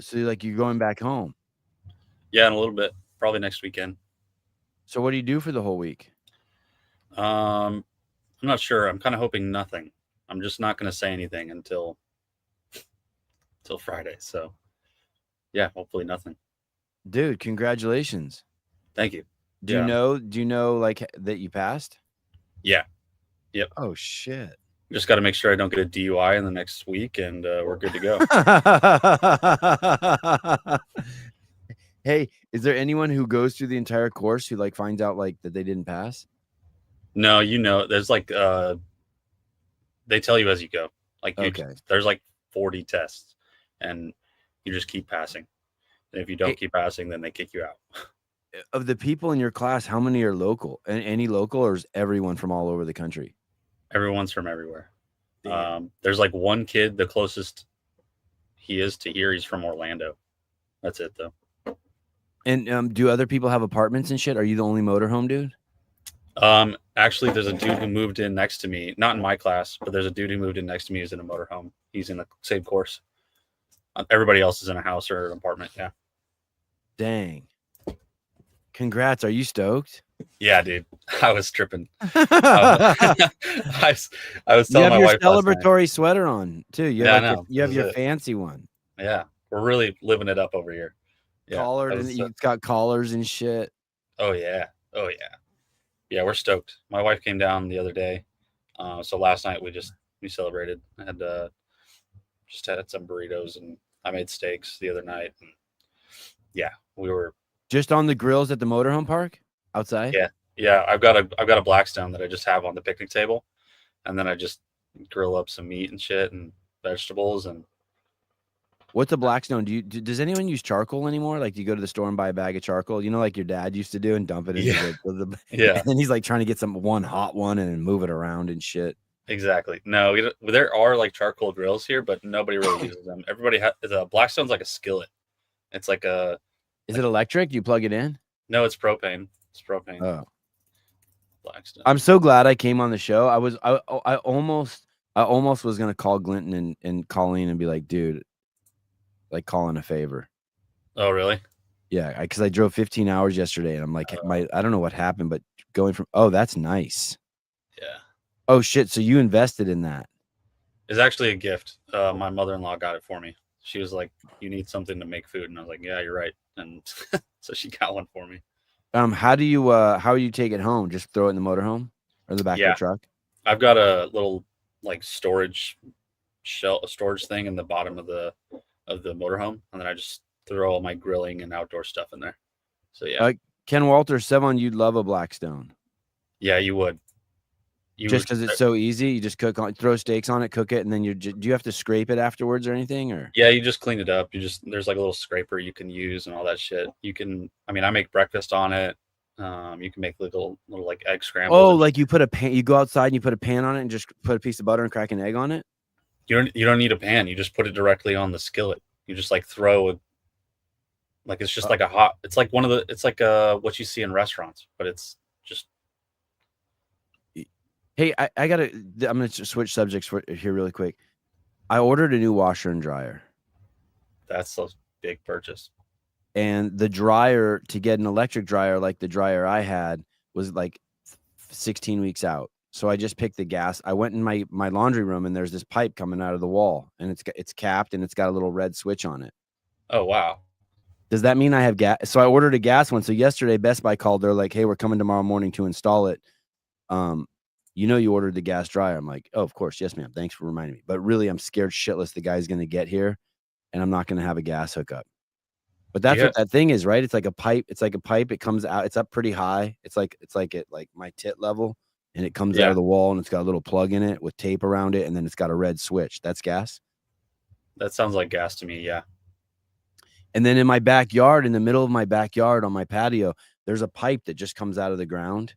So like you're going back home. Yeah, in a little bit, probably next weekend. So what do you do for the whole week? I'm not sure. I'm kind of hoping nothing. I'm just not going to say anything until Friday. So yeah, hopefully nothing. Dude, congratulations. Thank you. Do you Yeah, know do you know like that you passed? yeah, yep. Oh shit. Just got to make sure I don't get a DUI in the next week, and we're good to go. Hey, is there anyone who goes through the entire course who like finds out like that they didn't pass? No, there's like they tell you as you go. Like Okay. there's like 40 tests, and you just keep passing. And if you don't Hey, keep passing, then they kick you out. of the people in your class, how many are local? Any local, or is everyone from all over the country? Everyone's from everywhere. Damn. There's like one kid, the closest he is to here, he's from Orlando. That's it though. And do other people have apartments and shit? Are you the only motorhome dude? Actually, there's a dude who moved in next to me, not in my class, but there's a dude who moved in next to me who's in a motorhome. He's in the same course. Everybody else is in a house or an apartment. Yeah. Dang. Congrats. Are you stoked? Yeah, dude. I was tripping. You I was, I was telling have my your wife last night. celebratory sweater on too. You have Yeah, I like know. you This have is your it. fancy one. Yeah. We're really living it up over here. Yeah. Collared I and was, it's got collars and shit. oh, yeah. Oh, yeah. Yeah. We're stoked. My wife came down the other day. So last night we celebrated. I had just had some burritos and I made steaks the other night. And yeah, we were Just on the grills at the motorhome park outside. yeah. Yeah, I've got a Blackstone that I just have on the picnic table, and then I just grill up some meat and shit and vegetables and What's a Blackstone? Does anyone use charcoal anymore? Like, do you go to the store and buy a bag of charcoal? You know, like your dad used to do, and dump it into yeah, and yeah, then he's like trying to get one hot one and then move it around and shit. exactly. No, there are like charcoal grills here, but nobody really uses them. Everybody has the Blackstone's like a skillet. It's Is like it electric? Do you plug it in? no, it's propane. It's propane Oh, Blackstone. I'm so glad I came on the show. I almost was gonna call Glinton and Colleen and be like, dude, like calling a favor. Oh, really? Yeah, because I drove 15 hours yesterday, and I'm like, I don't know what happened, but going from that's nice. Yeah. Oh shit! So you invested in that? It's actually a gift. My mother-in-law got it for me. She was like, "You need something to make food," and I was like, "Yeah, you're right." And so she got one for me. How do you take it home? Just throw it in the motorhome or the back of the Yeah, truck? I've got a little like storage thing in the bottom of the motorhome, and then I just throw all my grilling and outdoor stuff in there. So yeah, Uh, Ken Walter said on you'd love a Blackstone yeah, you would. You just would. because it's so easy. You just throw steaks on it, cook it, and then do you have to scrape it afterwards or anything? Or Yeah, you just clean it up. There's like a little scraper you can use and all that shit. You can. I mean, I make breakfast on it. You can make little like egg scrambles oh, and like you put a pan, you go outside and you put a pan on it and just put a piece of butter and crack an egg on it. you don't need a pan. You just put it directly on the skillet. You just like throw a like it's just Uh, like a hot. It's like it's like what you see in restaurants, but it's just hey, I gotta. I'm gonna switch subjects here really quick. I ordered a new washer and dryer. that's a big purchase. And the dryer, to get an electric dryer like the dryer I had, was like 16 weeks out. So I just picked the gas. I went in my laundry room and there's this pipe coming out of the wall and it's capped and it's got a little red switch on it. Oh wow. Does that mean I have gas? So I ordered a gas one. So yesterday Best Buy called. They're like, "Hey, we're coming tomorrow morning to install it. Um, you ordered the gas dryer." I'm like, "Oh, of course, yes, ma'am. Thanks for reminding me." But really, I'm scared shitless the guy's going to get here, and I'm not going to have a gas hookup. But that's Yeah. what that thing is, right? It's like a pipe. It's like a pipe. It comes out. It's up pretty high. It's like at like my tit level, and it comes out Yeah. of the wall, and it's got a little plug in it with tape around it, and then it's got a red switch. That's gas. That sounds like gas to me. Yeah. And then in my backyard, in the middle of my backyard on my patio, there's a pipe that just comes out of the ground,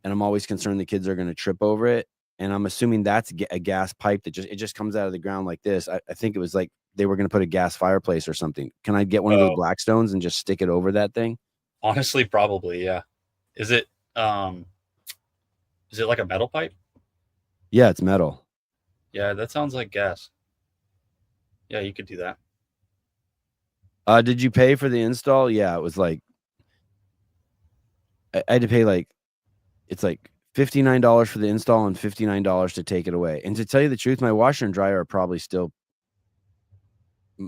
and I'm always concerned the kids are going to trip over it. And I'm assuming that's a gas pipe that just comes out of the ground like this. I think it was like they were going to put a gas fireplace or something. Can I get one of those Oh, Blackstones and just stick it over that thing? honestly, probably. Yeah. Is it um is it like a metal pipe? Yeah, it's metal. Yeah, that sounds like gas. Yeah, you could do that. Did you pay for the install? Yeah, it was like I had to pay like it's like $59 for the install and $59 to take it away. And to tell you the truth, my washer and dryer are probably still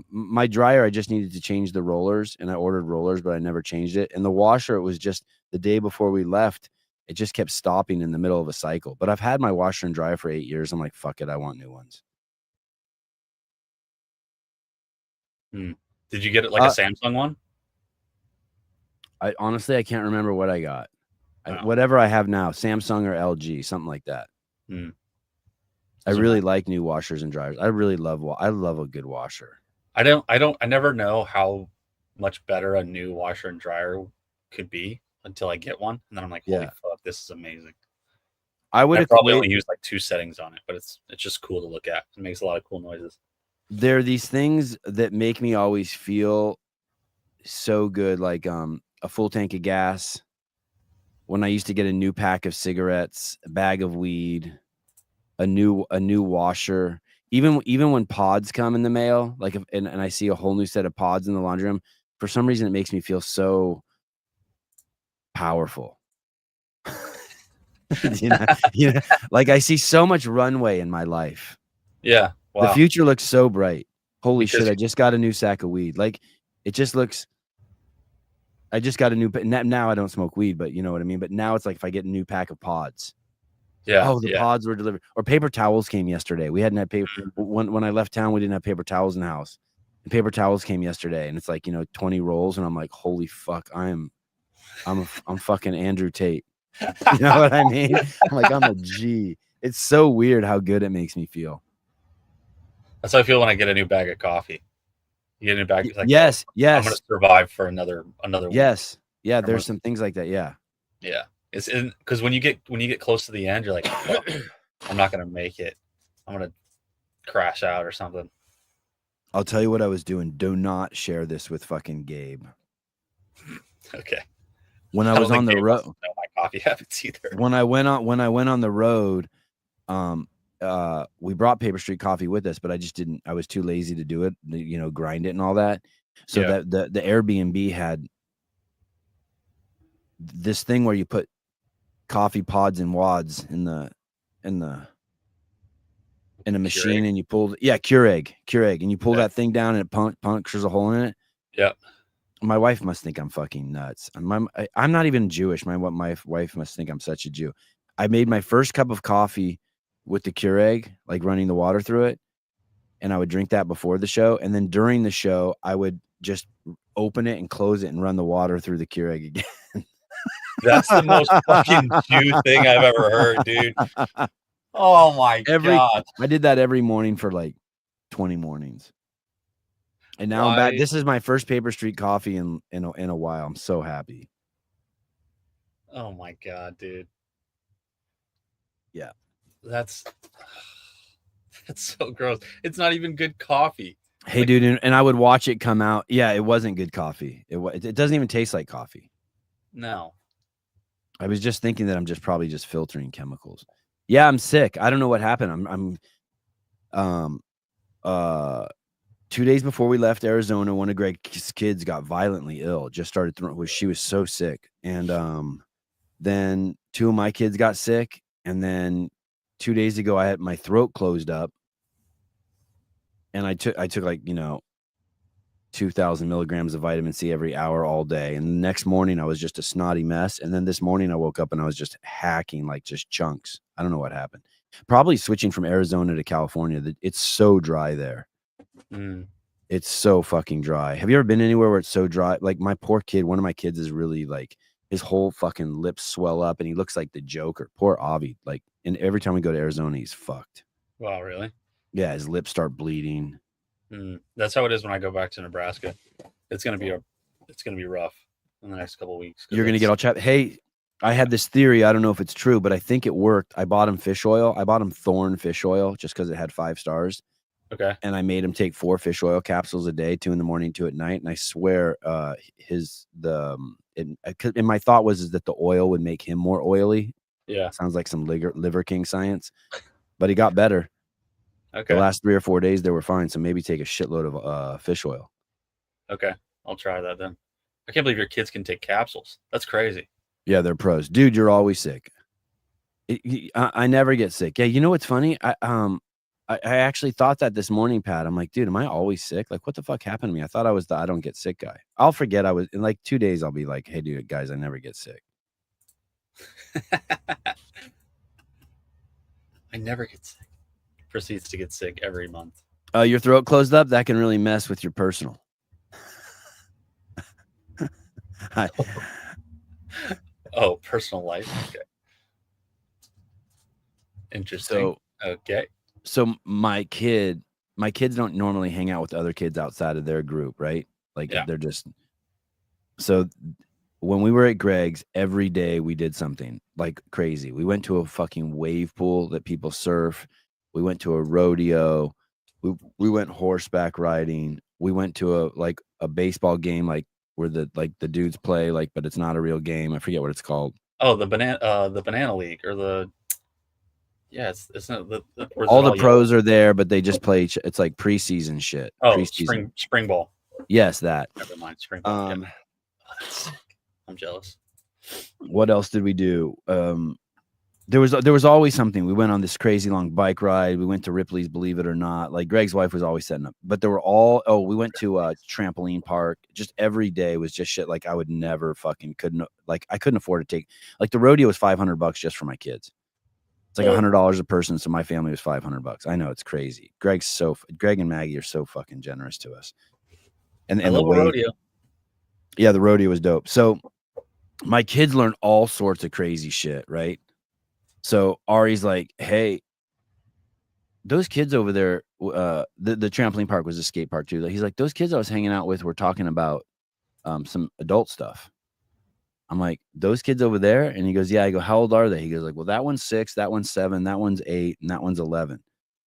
my dryer. I just needed to change the rollers, and I ordered rollers, but I never changed it. And the washer, it was just the day before we left, it just kept stopping in the middle of a cycle. But I've had my washer and dryer for 8 years. I'm like, fuck it, I want new ones. Did you get it like a Samsung one? I honestly, I can't remember what I got. Oh. Whatever I have now, Samsung or LG, something like that. I really like new washers and dryers. I really love a good washer. I never know how much better a new washer and dryer could be until I get one, and then I'm like, holy fuck, this is amazing. I probably only use like 2 settings on it, but it's just cool to look at. It makes a lot of cool noises. There are these things that make me always feel so good, like a full tank of gas. When I used to get a new pack of cigarettes, a bag of weed, a new washer, even when pods come in the mail, like and I see a whole new set of pods in the laundry room, for some reason it makes me feel so powerful. you know, like I see so much runway in my life. Yeah. Wow. The future looks so bright. Holy shit, I just got a new sack of weed. Like it just looks, I just got a new, now I don't smoke weed, but you know what I mean? But now it's like if I get a new pack of pods. Yeah. Oh, the pods were delivered. Or paper towels came yesterday. We hadn't had paper. When I left town, we didn't have paper towels in the house. And paper towels came yesterday, and it's like, 20 rolls, and I'm like, holy fuck, I'm fucking Andrew Tate. You know what I mean? I'm like, I'm a G. It's so weird how good it makes me feel. That's how I feel when I get a new bag of coffee. You get a new bag. It's like, yes. I'm gonna survive for another yes. week. Yeah, there's some things like that. Yeah. Yeah. It's because when you get close to the end, you're like, oh, I'm not gonna make it. I'm gonna crash out or something. I'll tell you what I was doing. Do not share this with fucking Gabe. Okay. When I was on the road, know my coffee habits either. When I went on the road, we brought Paper Street Coffee with us, but I was too lazy to do it, grind it and all that. So that the Airbnb had this thing where you put coffee pods and wads in a machine, and you pulled Keurig, and you pull that thing down and it punctures a hole in it. Yeah. My wife must think I'm fucking nuts. I'm not even Jewish. My wife must think I'm such a Jew. I made my first cup of coffee with the Keurig, like running the water through it, and I would drink that before the show, and then during the show, I would just open it and close it and run the water through the Keurig again. That's the most fucking Jew thing I've ever heard, dude. Oh my god! I did that every morning for like 20 mornings. And now I'm back. This is my first Paper Street Coffee in a while. I'm so happy. Oh my god, dude. Yeah. That's so gross. It's not even good coffee. Hey, dude, and I would watch it come out. Yeah, it wasn't good coffee. It doesn't even taste like coffee. No. I was just thinking that I'm probably just filtering chemicals. Yeah, I'm sick. I don't know what happened. I'm 2 days before we left Arizona, one of Greg's kids got violently ill. Just started throwing. She was so sick, and then 2 of my kids got sick, and then 2 days ago I had my throat closed up, and I took like 2,000 milligrams of vitamin C every hour all day, and the next morning I was just a snotty mess, and then this morning I woke up and I was just hacking like just chunks. I don't know what happened. Probably switching from Arizona to California. It's so dry there. It's so fucking dry. Have you ever been anywhere where it's so dry? Like my poor kid, one of my kids is really like his whole fucking lips swell up and he looks like the Joker. Poor Avi. Like, and every time we go to Arizona, he's fucked. Wow, really? Yeah, his lips start bleeding. That's how it is when I go back to Nebraska. It's gonna be rough in the next couple of weeks. You're gonna get all chapped. Hey, I had this theory. I don't know if it's true, but I think it worked. I bought him fish oil. I bought him Thorn fish oil just because it had 5 stars. Okay. And I made him take 4 fish oil capsules a day, 2 in the morning, 2 at night. And I swear, and my thought was that the oil would make him more oily. Yeah. Sounds like some liver king science, but he got better. Okay. The last 3 or 4 days they were fine. So maybe take a shitload of fish oil. Okay. I'll try that then. I can't believe your kids can take capsules. That's crazy. Yeah, they're pros. Dude, you're always sick. I never get sick. Yeah, you know what's funny? I actually thought that this morning, Pat. I'm like, dude, am I always sick? Like, what the fuck happened to me? I thought I was the I don't get sick guy. I'll forget I was in like 2 days. I'll be like, hey, dude, guys, I never get sick. I never get sick. Proceeds to get sick every month. Your throat closed up. That can really mess with your personal. Oh, personal life. Okay. Interesting. Okay. So my kids don't normally hang out with other kids outside of their group, right? Like Yeah. they're just so when we were at Greg's, every day we did something like crazy. We went to a fucking wave pool that people surf. We went to a rodeo. We went horseback riding. We went to a baseball game, like where the dudes play, like, but it's not a real game. I forget what it's called. Oh, the banana league, or the it's not all the pros are there, but they just play. It's like preseason shit. Oh, preseason. spring ball. Yes, that. Never mind, spring ball. Yeah. Oh, that's sick. I'm jealous. What else did we do? There was always something. We went on this crazy long bike ride. We went to Ripley's, believe it or not. Like Greg's wife was always setting up. But there were we went to a trampoline park. Just every day was just shit like I would never I couldn't afford to take. Like the rodeo was $500 just for my kids. It's like $100 a person, so my family was $500. I know, it's crazy. Greg and Maggie are so fucking generous to us. And the rodeo. Yeah, the rodeo was dope. So my kids learn all sorts of crazy shit, right? So Ari's like, hey, those kids over there, the trampoline park was a skate park too. He's like, those kids I was hanging out with were talking about some adult stuff. I'm like, those kids over there? And he goes, yeah. I go, how old are they? He goes like, well, that one's 6, that one's 7, that one's 8, and that one's 11. I'm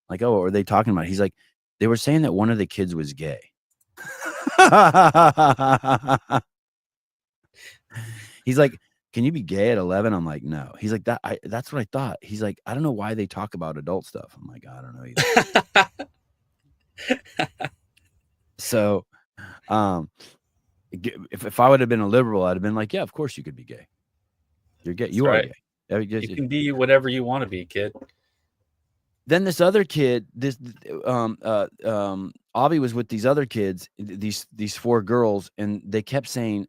like, oh, what were they talking about? He's like, they were saying that one of the kids was gay. He's like, can you be gay at 11? I'm like, no. He's like, that's what I thought. He's like, I don't know why they talk about adult stuff. I'm like, I don't know either. So, if I would have been a liberal, I'd have been like, yeah, of course you could be gay. You're gay. You are gay. You can be whatever you want to be, kid. Then this other kid, Avi was with these other kids, these 4 girls, and they kept saying,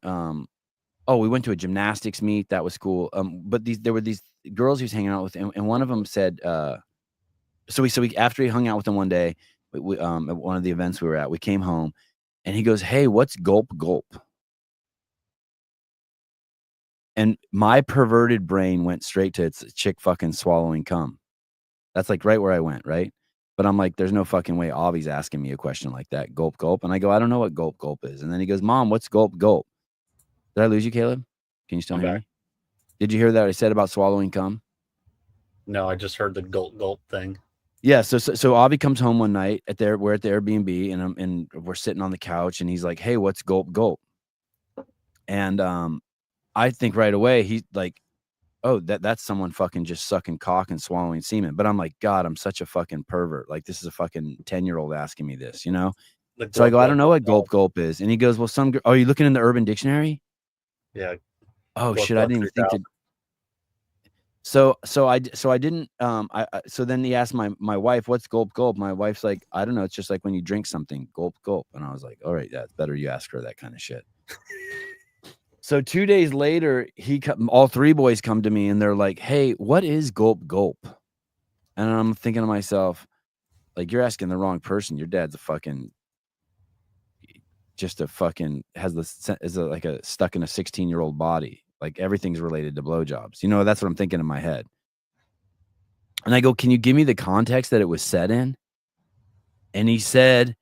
oh, we went to a gymnastics meet. That was cool. But there were these girls he was hanging out with, and one of them said, so we after he hung out with them one day, at one of the events we were at, we came home, and he goes, hey, what's gulp gulp? And my perverted brain went straight to it's a chick fucking swallowing cum. That's like right where I went, right? But I'm like, there's no fucking way Avi's asking me a question like that. Gulp gulp. And I go, I don't know what gulp gulp is. And then he goes, Mom, what's gulp gulp? Did I lose you, Caleb? Can you still hear me? Did you hear that I said about swallowing cum? No, I just heard the gulp gulp thing. Yeah, so Avi comes home one night we're at the Airbnb, and we're sitting on the couch, and he's like, hey, what's gulp gulp? And I think right away he's like, oh, that's someone fucking just sucking cock and swallowing semen. But I'm like, God, I'm such a fucking pervert. Like, this is a fucking 10-year-old asking me this, you know? So I go, I don't know what gulp gulp is. And he goes, well, are you looking in the Urban Dictionary? Yeah. Oh shit, I didn't even think to. So I didn't. So then he asked my wife, what's gulp gulp? My wife's like, I don't know. It's just like when you drink something, gulp gulp. And I was like, all right, that's better. You ask her that kind of shit. So 2 days later, all 3 boys come to me and they're like, hey, what is gulp gulp? And I'm thinking to myself, like, you're asking the wrong person. Your dad's like a stuck in a 16-year-old body. Like everything's related to blowjobs. You know, that's what I'm thinking in my head. And I go, can you give me the context that it was said in? And he said,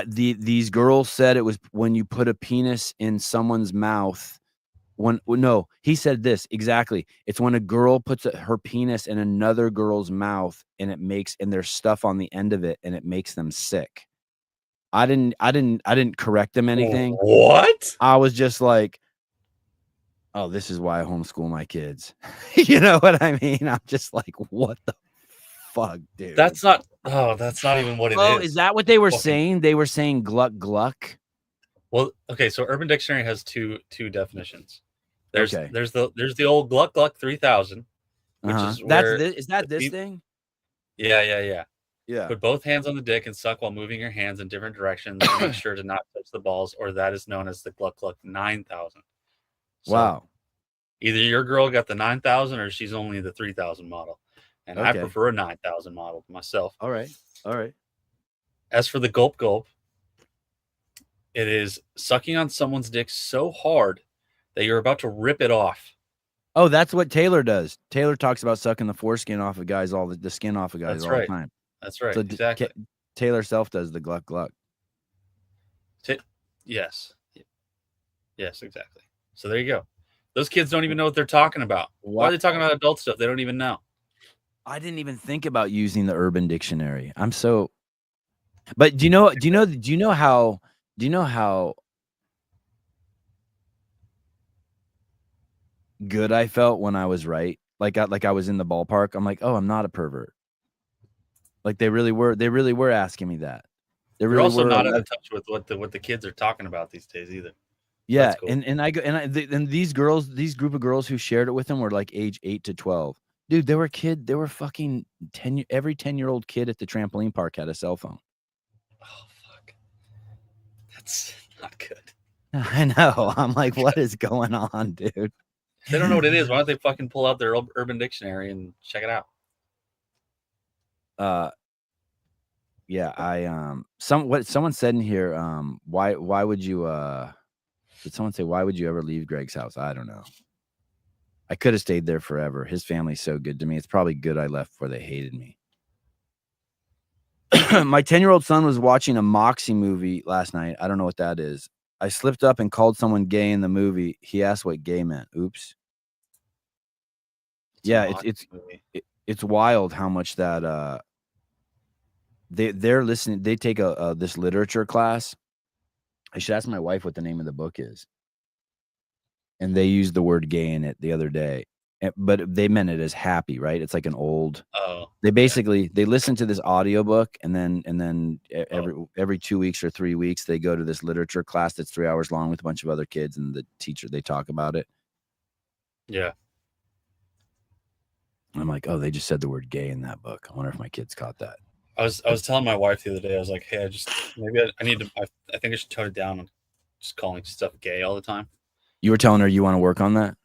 these girls said it was when you put a penis in someone's mouth. No, he said this exactly. It's when a girl puts her penis in another girl's mouth and there's stuff on the end of it and it makes them sick. I didn't correct him anything. What? I was just like, oh, this is why I homeschool my kids. You know what I mean? I'm just like, what the fuck, dude? That's not even what it is. Oh, is that what they were saying? They were saying gluck gluck. Well, okay, so Urban Dictionary has two definitions. There's Okay. there's the old Gluck Gluck 3000, which Uh-huh. is That's where this. Is that this thing? yeah. Yeah. Put both hands on the dick and suck while moving your hands in different directions. Make sure to not touch the balls, or that is known as the Gluck Gluck 9000. So Wow. either your girl got the 9000 or she's only the 3000 model. And I Okay. prefer a 9000 model myself. All right. All right. As for the gulp gulp, it is sucking on someone's dick so hard that you're about to rip it off. Oh, that's what Taylor does. Taylor talks about sucking the foreskin off of guys, all the skin off of guys That's all the right. time. That's right. So Exactly. Taylor self does the gluck gluck. Yes. Yes, exactly. So there you go. Those kids don't even know what they're talking about. Why are they talking about adult stuff? They don't even know. I didn't even think about using the Urban Dictionary. I'm so. But do you know how good I felt when I was right? Like I was in the ballpark. I'm like, oh, I'm not a pervert. Like they really were asking me that. They You're really also were. not out of touch with what the kids are talking about these days either. Yeah, That's cool. and these group of girls who shared it with him were like age 8 to 12. Dude, they were fucking 10. Every 10-year-old kid at the trampoline park had a cell phone. Oh fuck, that's not good. I know. I'm like, what is going on, dude? If they don't know what it is, why don't they fucking pull out their Urban Dictionary and check it out? Yeah, someone said in here, why would you did someone say why would you ever leave Greg's house? I don't know. I could have stayed there forever. His family's so good to me. It's probably good I left before they hated me. My 10-year-old son was watching a Moxie movie last night. I don't know what that is. I slipped up and called someone gay in the movie. He asked what gay meant. Oops. Yeah, it's wild how much that they're listening. They take a this literature class. I should ask my wife what the name of the book is. And they used the word gay in it the other day. But they meant it as happy, right? It's like an old. They basically they listen to this audiobook and then every 2 weeks or 3 weeks they go to this literature class that's 3 hours long with a bunch of other kids, and the teacher, they talk about it. Yeah. I'm like, oh, they just said the word gay in that book. I wonder if my kids caught that. I was telling my wife the other day, I was like, hey, I need to I think I should tone it down on just calling stuff gay all the time. You were telling her you want to work on that?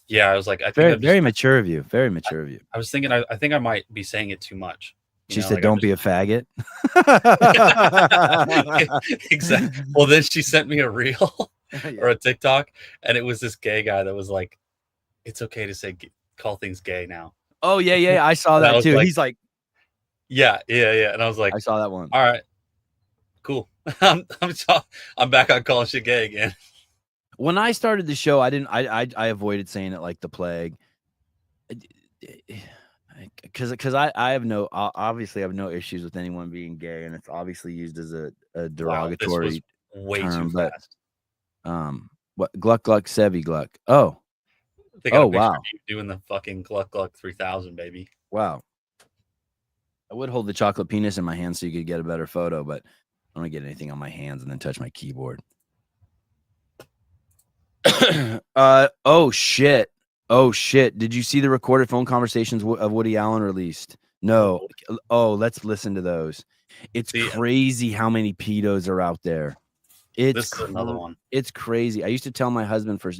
Yeah, I was like, I think very mature of you. Very mature of you. I was thinking, I think I might be saying it too much. She said, "Don't be a faggot." Exactly. Well, then she sent me a reel or a TikTok, and it was this gay guy that was like, "It's okay to call things gay now." Oh yeah. I saw that too. He's like, yeah. And I was like, I saw that one. All right, cool. I'm back on calling shit gay again. When I started the show, I avoided saying it like the plague. Because I have obviously have no issues with anyone being gay, and it's obviously used as a derogatory way term, too fast. What Gluck Gluck Sevi Gluck? Oh, they got a picture of you doing the fucking Gluck Gluck 3000, baby. Wow. I would hold the chocolate penis in my hand so you could get a better photo, but I don't want to get anything on my hands and then touch my keyboard. Oh shit. Did you see the recorded phone conversations of Woody Allen released? No. Oh, let's listen to those. It's crazy how many pedos are out there. This is another one. It's crazy. I used to yell at my husband for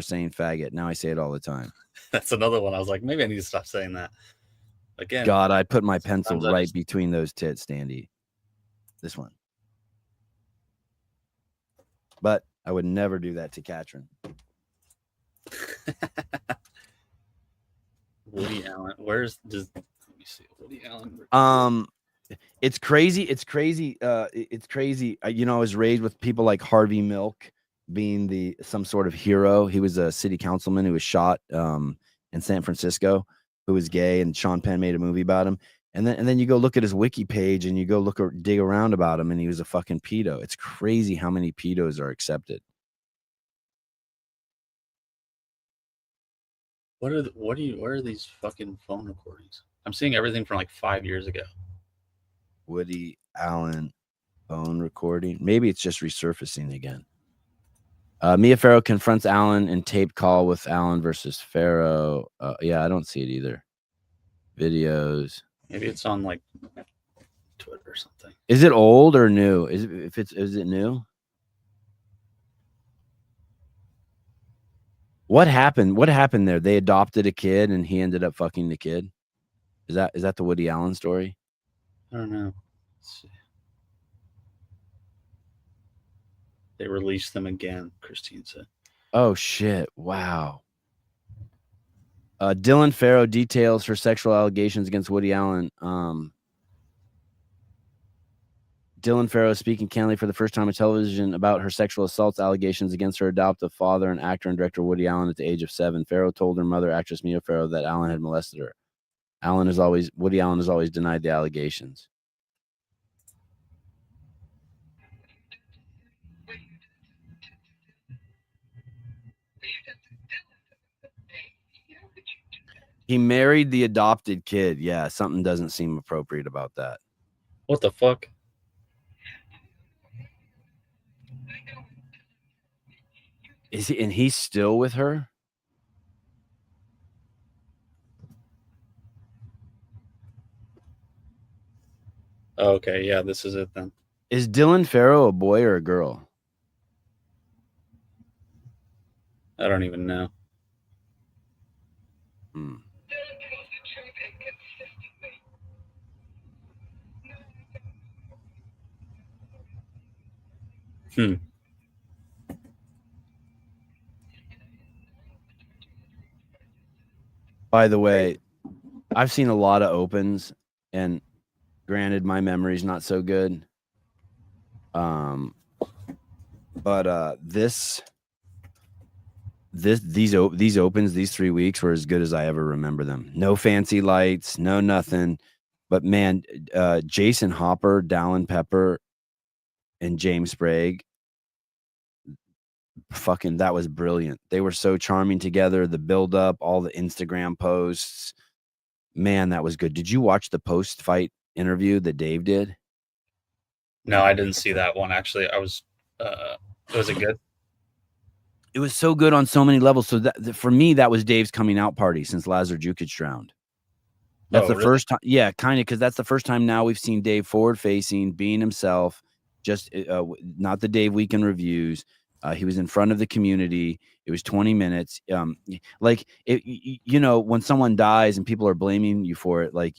saying faggot. Now I say it all the time. That's another one. I was like, maybe I need to stop saying that. Again. God, I put my pencil right between those tits, Standy. This one. But I would never do that to Katrin. Woody Allen. Let me see. Woody Allen. It's crazy. It's crazy. I was raised with people like Harvey Milk being some sort of hero. He was a city councilman who was shot in San Francisco, who was gay, and Sean Penn made a movie about him. And then you go look at his wiki page and you go dig around about him, and he was a fucking pedo. It's crazy how many pedos are accepted. What are these fucking phone recordings? I'm seeing everything from like 5 years ago. Woody Allen Phone recording. Maybe it's just resurfacing again. Mia Farrow confronts Allen in taped call with Allen versus Farrow. Yeah, I don't see it either. Videos. Maybe it's on like Twitter or something. Is it old or new? Is it new? What happened? What happened there? They adopted a kid and he ended up fucking the kid. Is that the Woody Allen story? I don't know. Let's see. They released them again, Christine said. Oh shit! Wow. Dylan Farrow details her sexual allegations against Woody Allen. Dylan Farrow speaking candidly for the first time on television about her sexual assaults allegations against her adoptive father and actor and director Woody Allen at the age of 7. Farrow told her mother, actress Mia Farrow, that Allen had molested her. Woody Allen has always denied the allegations. He married the adopted kid. Yeah, something doesn't seem appropriate about that. What the fuck? Is he? And he's still with her? Oh, okay, yeah, this is it then. Is Dylan Farrow a boy or a girl? I don't even know. By the way, I've seen a lot of opens, and granted, my memory's not so good. But these opens, these 3 weeks were as good as I ever remember them. No fancy lights, no nothing. But man, Jason Hopper, Dallin Pepper, and James Sprague, fucking, that was brilliant. They were so charming together. The build up, all the Instagram posts, man, that was good. Did you watch the post fight interview that Dave did? No, I didn't see that one. Actually, was it good? It was so good on so many levels. So that, for me, that was Dave's coming out party since Lazar Jukic drowned. That's the first time. Yeah, kind of, because that's the first time now we've seen Dave forward facing, being himself, just not the Dave Weekend reviews. He was in front of the community. It was 20 minutes. Like, when someone dies and people are blaming you for it, like,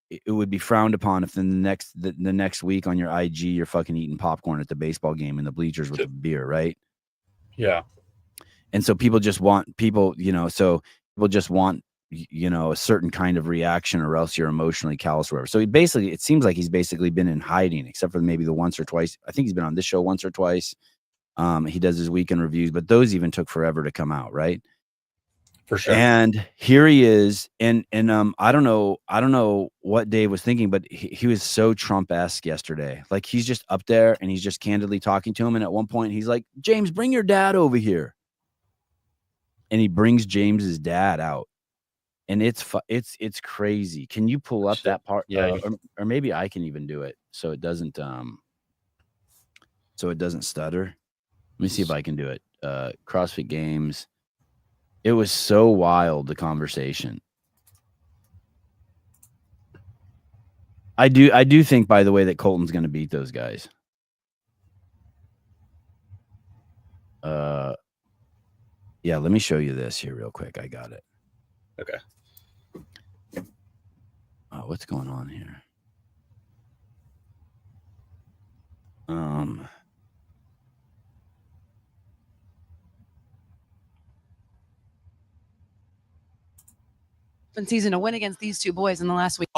it would be frowned upon if the next week on your IG you're fucking eating popcorn at the baseball game in the bleachers with a beer, right? Yeah. And so people just want a certain kind of reaction, or else you're emotionally callous or whatever. So it seems like he's basically been in hiding, except for maybe the once or twice. I think he's been on this show once or twice. He does his weekend reviews, but those even took forever to come out, right? For sure. And here he is, and I don't know what Dave was thinking, but he was so Trump-esque yesterday. Like, he's just up there and he's just candidly talking to him. And at one point he's like, "James, bring your dad over here." And he brings James's dad out, and it's crazy. Can you pull up that part? Yeah, or maybe I can even do it so it doesn't stutter. Let me see if I can do it. CrossFit Games. It was so wild, the conversation. I do think, by the way, that Colton's going to beat those guys. Yeah, let me show you this here real quick. I got it. Okay. What's going on here? Season to win against these two boys in the last week.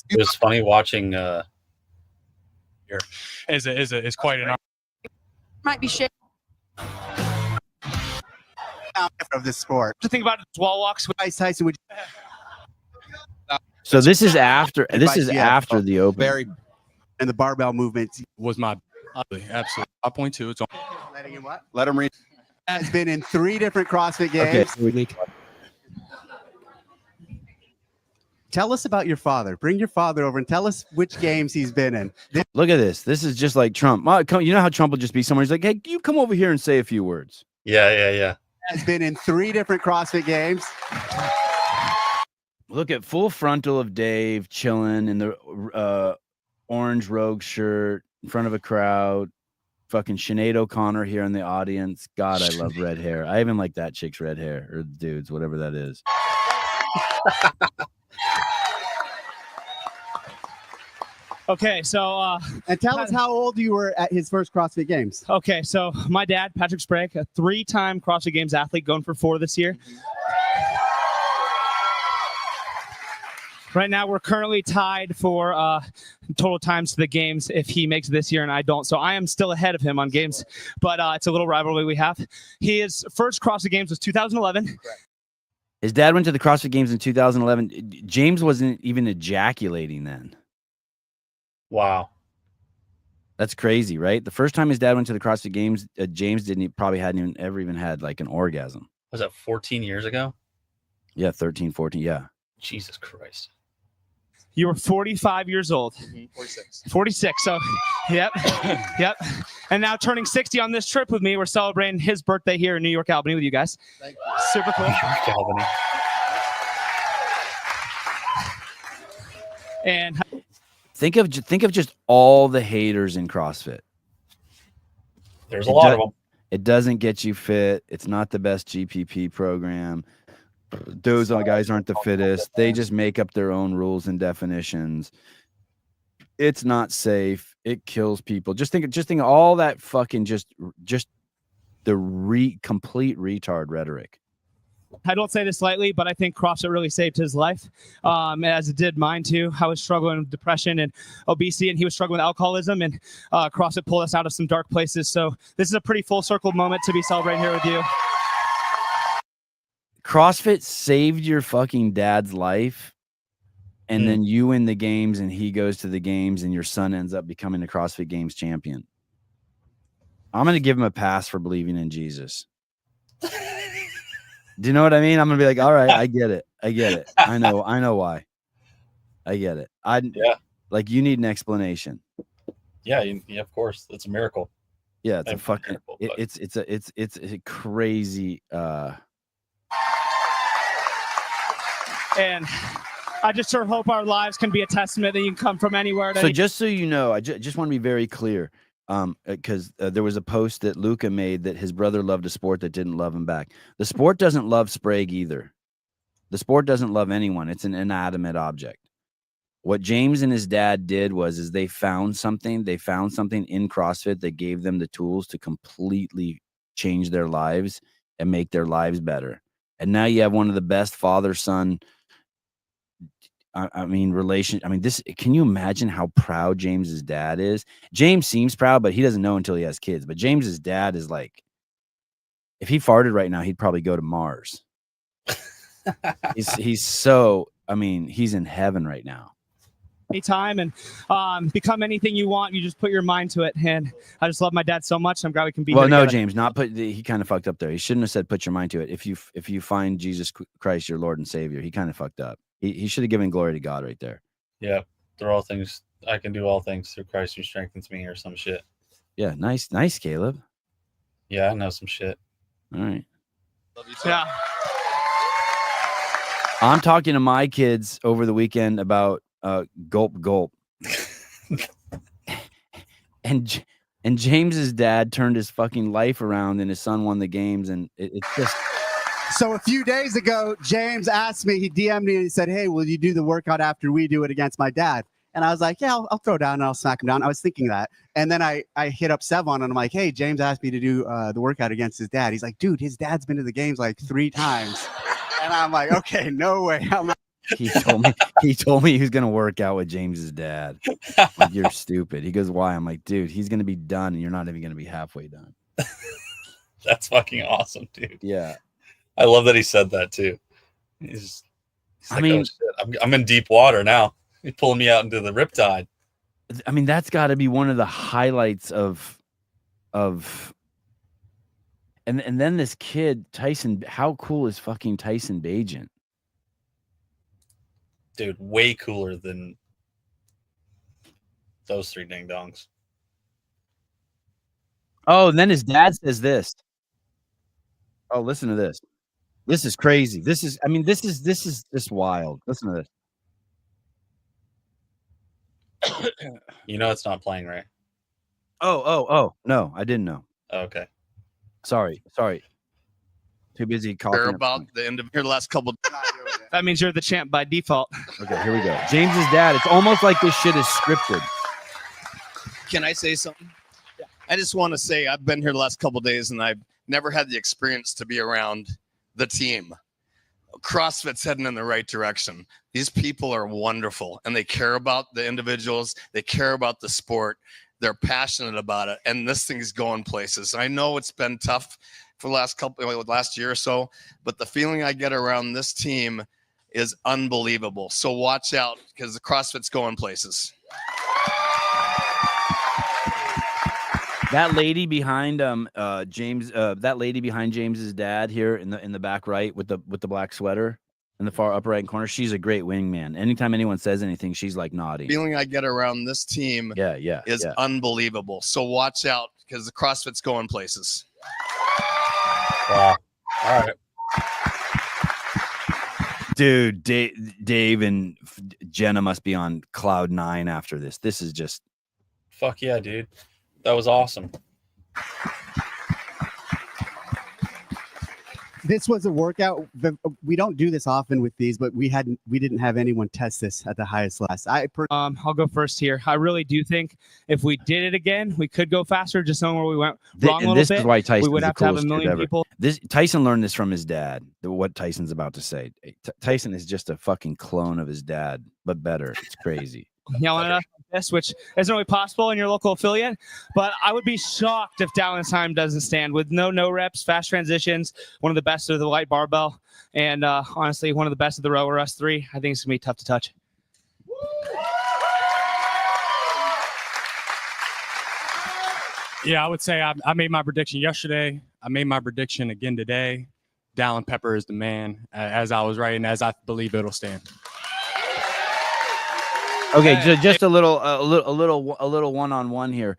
It was funny watching. Is quite an Might be shared of this sport. to think about it, wall walks with Ice Tyson would So this is after the open. very and the barbell movements. was my absolutely 5.2. It's on. Letting him what? Let him read. Has been in 3 different CrossFit Okay, games. Tell us about your father. Bring your father over and tell us which games he's been in. Look at this. This is just like Trump. You know how Trump will just be somewhere. He's like, hey, you come over here and say a few words. Yeah. Has been in 3 different CrossFit games. Look at full frontal of Dave chilling in the orange Rogue shirt in front of a crowd. Fucking Sinead O'Connor here in the audience. God, I love red hair. I even like that chick's red hair, or dude's, whatever that is. Okay, so And tell us how old you were at his first CrossFit Games. okay, so my dad, Patrick Sprague, a 3-time CrossFit Games athlete, going for 4 this year. Right now, we're currently tied for total times to the games if he makes it this year and I don't. So I am still ahead of him on games, but it's a little rivalry we have. His first CrossFit Games was 2011. His dad went to the CrossFit Games in 2011. James wasn't even ejaculating then. Wow. That's crazy, right? The first time his dad went to the CrossFit Games, James probably hadn't even had like an orgasm. Was that 14 years ago? Yeah, 13, 14. Yeah. Jesus Christ. You were 45 years old. 46. 46. So, yep. Yep. And now turning 60 on this trip with me. We're celebrating his birthday here in New York, Albany with you guys. Thank Super cool. Albany. And Think of just all the haters in CrossFit. There's a lot of them. It doesn't get you fit. It's not the best GPP program. Those guys aren't the fittest. They just make up their own rules and definitions. It's not safe. It kills people. Just think of all that fucking just the complete retard rhetoric. I don't say this lightly, but I think CrossFit really saved his life, as it did mine too. I was struggling with depression and obesity, and he was struggling with alcoholism, and CrossFit pulled us out of some dark places. So this is a pretty full circle moment to be celebrating here with you. CrossFit saved your fucking dad's life, and then you win the games, and he goes to the games, and your son ends up becoming the CrossFit Games champion. I'm going to give him a pass for believing in Jesus. Do you know what I mean? I'm going to be like, all right, I get it. I know why. I get it. Like, you need an explanation. Yeah, of course. It's a miracle. Yeah, it's a fucking miracle, it's a crazy And I just sort of hope our lives can be a testament that you can come from anywhere. So just so you know, I just want to be very clear, because there was a post that Luca made that his brother loved a sport that didn't love him back. The sport doesn't love Sprague either. The sport doesn't love anyone. It's an inanimate object. What James and his dad did is they found something in CrossFit that gave them the tools to completely change their lives and make their lives better. And now you have one of the best father-son this, can you imagine how proud James's dad is? James seems proud, but he doesn't know until he has kids. But James's dad is like, if he farted right now, he'd probably go to Mars. he's in heaven right now. Anytime and become anything you want. You just put your mind to it. And I just love my dad so much. I'm glad we can be here no, together. James, he kind of fucked up there. He shouldn't have said put your mind to it. If you find Jesus Christ your Lord and Savior, he kind of fucked up. He should have given glory to God right there. Yeah, they're all things. I can do all things through Christ who strengthens me, or some shit. Yeah, nice, Caleb. Yeah, I know some shit. All right. Love you too. Yeah. I'm talking to my kids over the weekend about gulp. and James's dad turned his fucking life around, and his son won the games, and it's just. So a few days ago, James asked me, he DM'd me and he said, hey, will you do the workout after we do it against my dad? And I was like, yeah, I'll throw down and I'll smack him down. I was thinking that. And then I hit up Sevon and I'm like, hey, James asked me to do the workout against his dad. He's like, dude, his dad's been to the games like 3 times. And I'm like, okay, no way. He told me he was going to work out with James's dad. Like, you're stupid. He goes, why? I'm like, dude, he's going to be done and you're not even going to be halfway done. That's fucking awesome, dude. Yeah. I love that he said that too. He's like, mean, oh, shit. I'm in deep water now. He's pulling me out into the riptide. I mean, that's got to be one of the highlights of and then this kid, Tyson, how cool is fucking Tyson Bagent? Dude, way cooler than those three ding dongs. Oh, and then his dad says this. Oh, listen to this. This is crazy. This is just wild. Listen to this. You know it's not playing, right? Oh. No, I didn't know. Okay. Sorry. Too busy Care coughing. about the end of here the last couple. That means you're the champ by default. Okay, here we go. James's dad. It's almost like this shit is scripted. Can I say something? Yeah. I just want to say I've been here the last couple days and I've never had the experience to be around the team. CrossFit's heading in the right direction. These people are wonderful and they care about the individuals. They care about the sport. They're passionate about it. And this thing's going places. I know it's been tough for the last year or so, but the feeling I get around this team is unbelievable. So watch out because the CrossFit's going places. That lady behind James, that lady behind James's dad here in the back right with the black sweater in the far upper right corner, she's a great wingman. Anytime anyone says anything, she's like nodding. Feeling I get around this team is unbelievable. So watch out because the CrossFit's going places. Wow. All right. Dude, Dave and Jenna must be on cloud 9 after this. This is just Fuck yeah, dude. That was awesome. This was a workout. We don't do this often with these, but we didn't have anyone test this at the highest last. I'll go first here. I really do think if we did it again, we could go faster. Just knowing where we went wrong a little this bit. is why Tyson's we would the have to have a coolest dude million ever. people. Tyson learned this from his dad. What Tyson's about to say. Tyson is just a fucking clone of his dad, but better. It's crazy. Yelling at us like this, which isn't really possible in your local affiliate. But I would be shocked if Dallon's time doesn't stand with no reps, fast transitions, one of the best of the light barbell, and honestly, one of the best of the rower us three. I think it's gonna be tough to touch. Yeah, I would say I made my prediction yesterday. I made my prediction again today. Dallin Pepper is the man, as I was writing, as I believe it'll stand. Okay, just a little one-on-one here.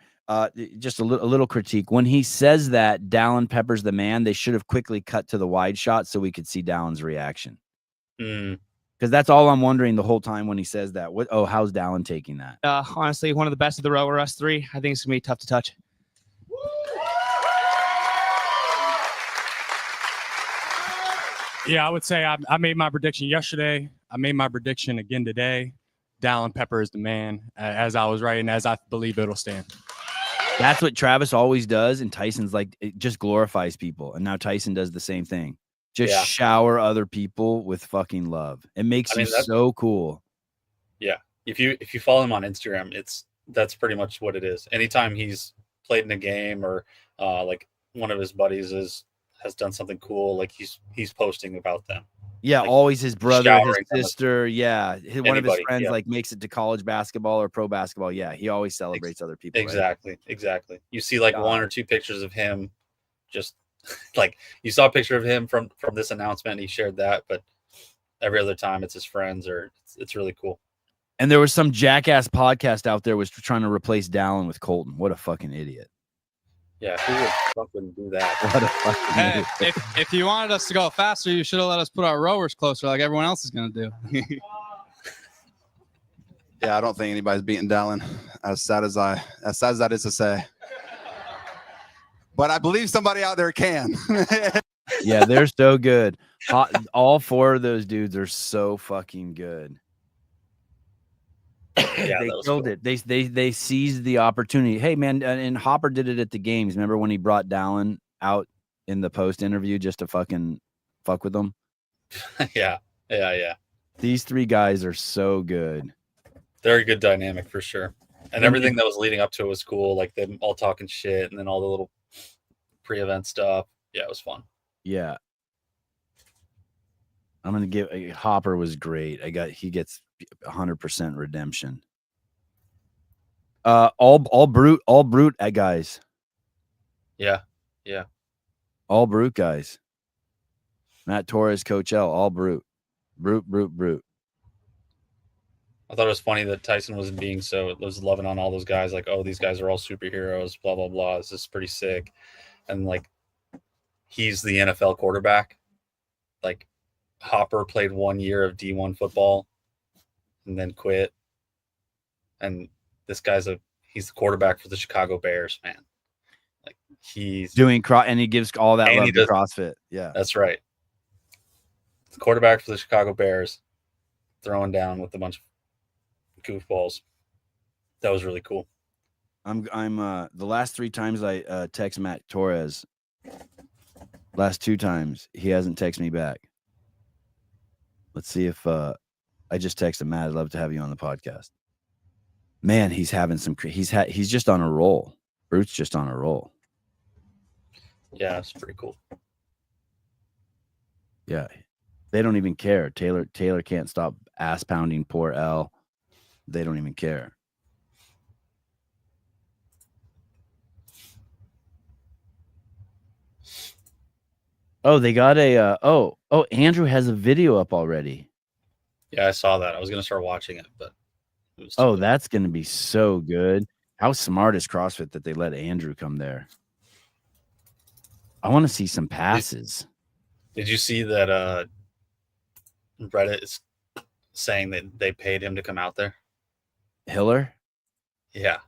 Just a little critique. When he says that Dallin Pepper's the man, they should have quickly cut to the wide shot so we could see Dallin's reaction. Because that's all I'm wondering the whole time when he says that. How's Dallin taking that? Honestly, one of the best of the rower us three. I think it's gonna be tough to touch. Yeah, I would say I made my prediction yesterday. I made my prediction again today. Dallin Pepper is the man, as I was writing, as I believe it'll stand. That's what Travis always does, and Tyson's like, it just glorifies people. And now Tyson does the same thing. Just shower other people with fucking love. It makes you so cool. Yeah. If you follow him on Instagram, that's pretty much what it is. Anytime he's played in a game or like one of his buddies has done something cool, like he's posting about them. Yeah, like always his brother, his sister. One of his friends like makes it to college basketball or pro basketball. Yeah, he always celebrates other people. Exactly, right? Exactly. You see like one or two pictures of him, just like you saw a picture of him from this announcement. And he shared that, but every other time it's his friends or it's really cool. And there was some jackass podcast out there was trying to replace Dallin with Colton. What a fucking idiot. Yeah, who would fucking do that? What a fucking idiot. If you wanted us to go faster, you should have let us put our rowers closer like everyone else is going to do. Yeah, I don't think anybody's beating Dallin, as sad as that is to say. But I believe somebody out there can. Yeah, they're so good. All four of those dudes are so fucking good. Yeah, they killed it. They seized the opportunity. Hey man, and Hopper did it at the games. Remember when he brought Dallin out in the post interview just to fucking fuck with them? Yeah. These three guys are so good. They're a good dynamic for sure. And everything that was leading up to it was cool, like them all talking shit and then all the little pre-event stuff. Yeah, it was fun. Yeah. I'm gonna give Hopper was great. He gets 100% redemption. All brute guys. Yeah. All brute guys. Matt Torres, Coach L, all brute. Brute. I thought it was funny that Tyson was loving on all those guys, like, oh, these guys are all superheroes, blah blah blah. This is pretty sick, and like, he's the NFL quarterback. Like, Hopper played 1 year of D1 football, and then quit. And this guy's he's the quarterback for the Chicago Bears, man. Like, he's doing and he gives all that love to CrossFit. Yeah, that's right. The quarterback for the Chicago Bears, throwing down with a bunch of goofballs. That was really cool. I'm the last 3 times I text Matt Torres, last 2 times he hasn't texted me back. Let's see if I just texted Matt. I'd love to have you on the podcast. Man, he's having some. He's just on a roll. Brute's just on a roll. Yeah, it's pretty cool. Yeah, they don't even care. Taylor can't stop ass pounding poor L. They don't even care. Oh, they got a Andrew has a video up already. Yeah, I saw that. I was gonna start watching it, but it was oh, that's gonna be so good. How smart is CrossFit that they let Andrew come there? I want to see some passes. Did you see that Reddit is saying that they paid him to come out there? Hiller? Yeah.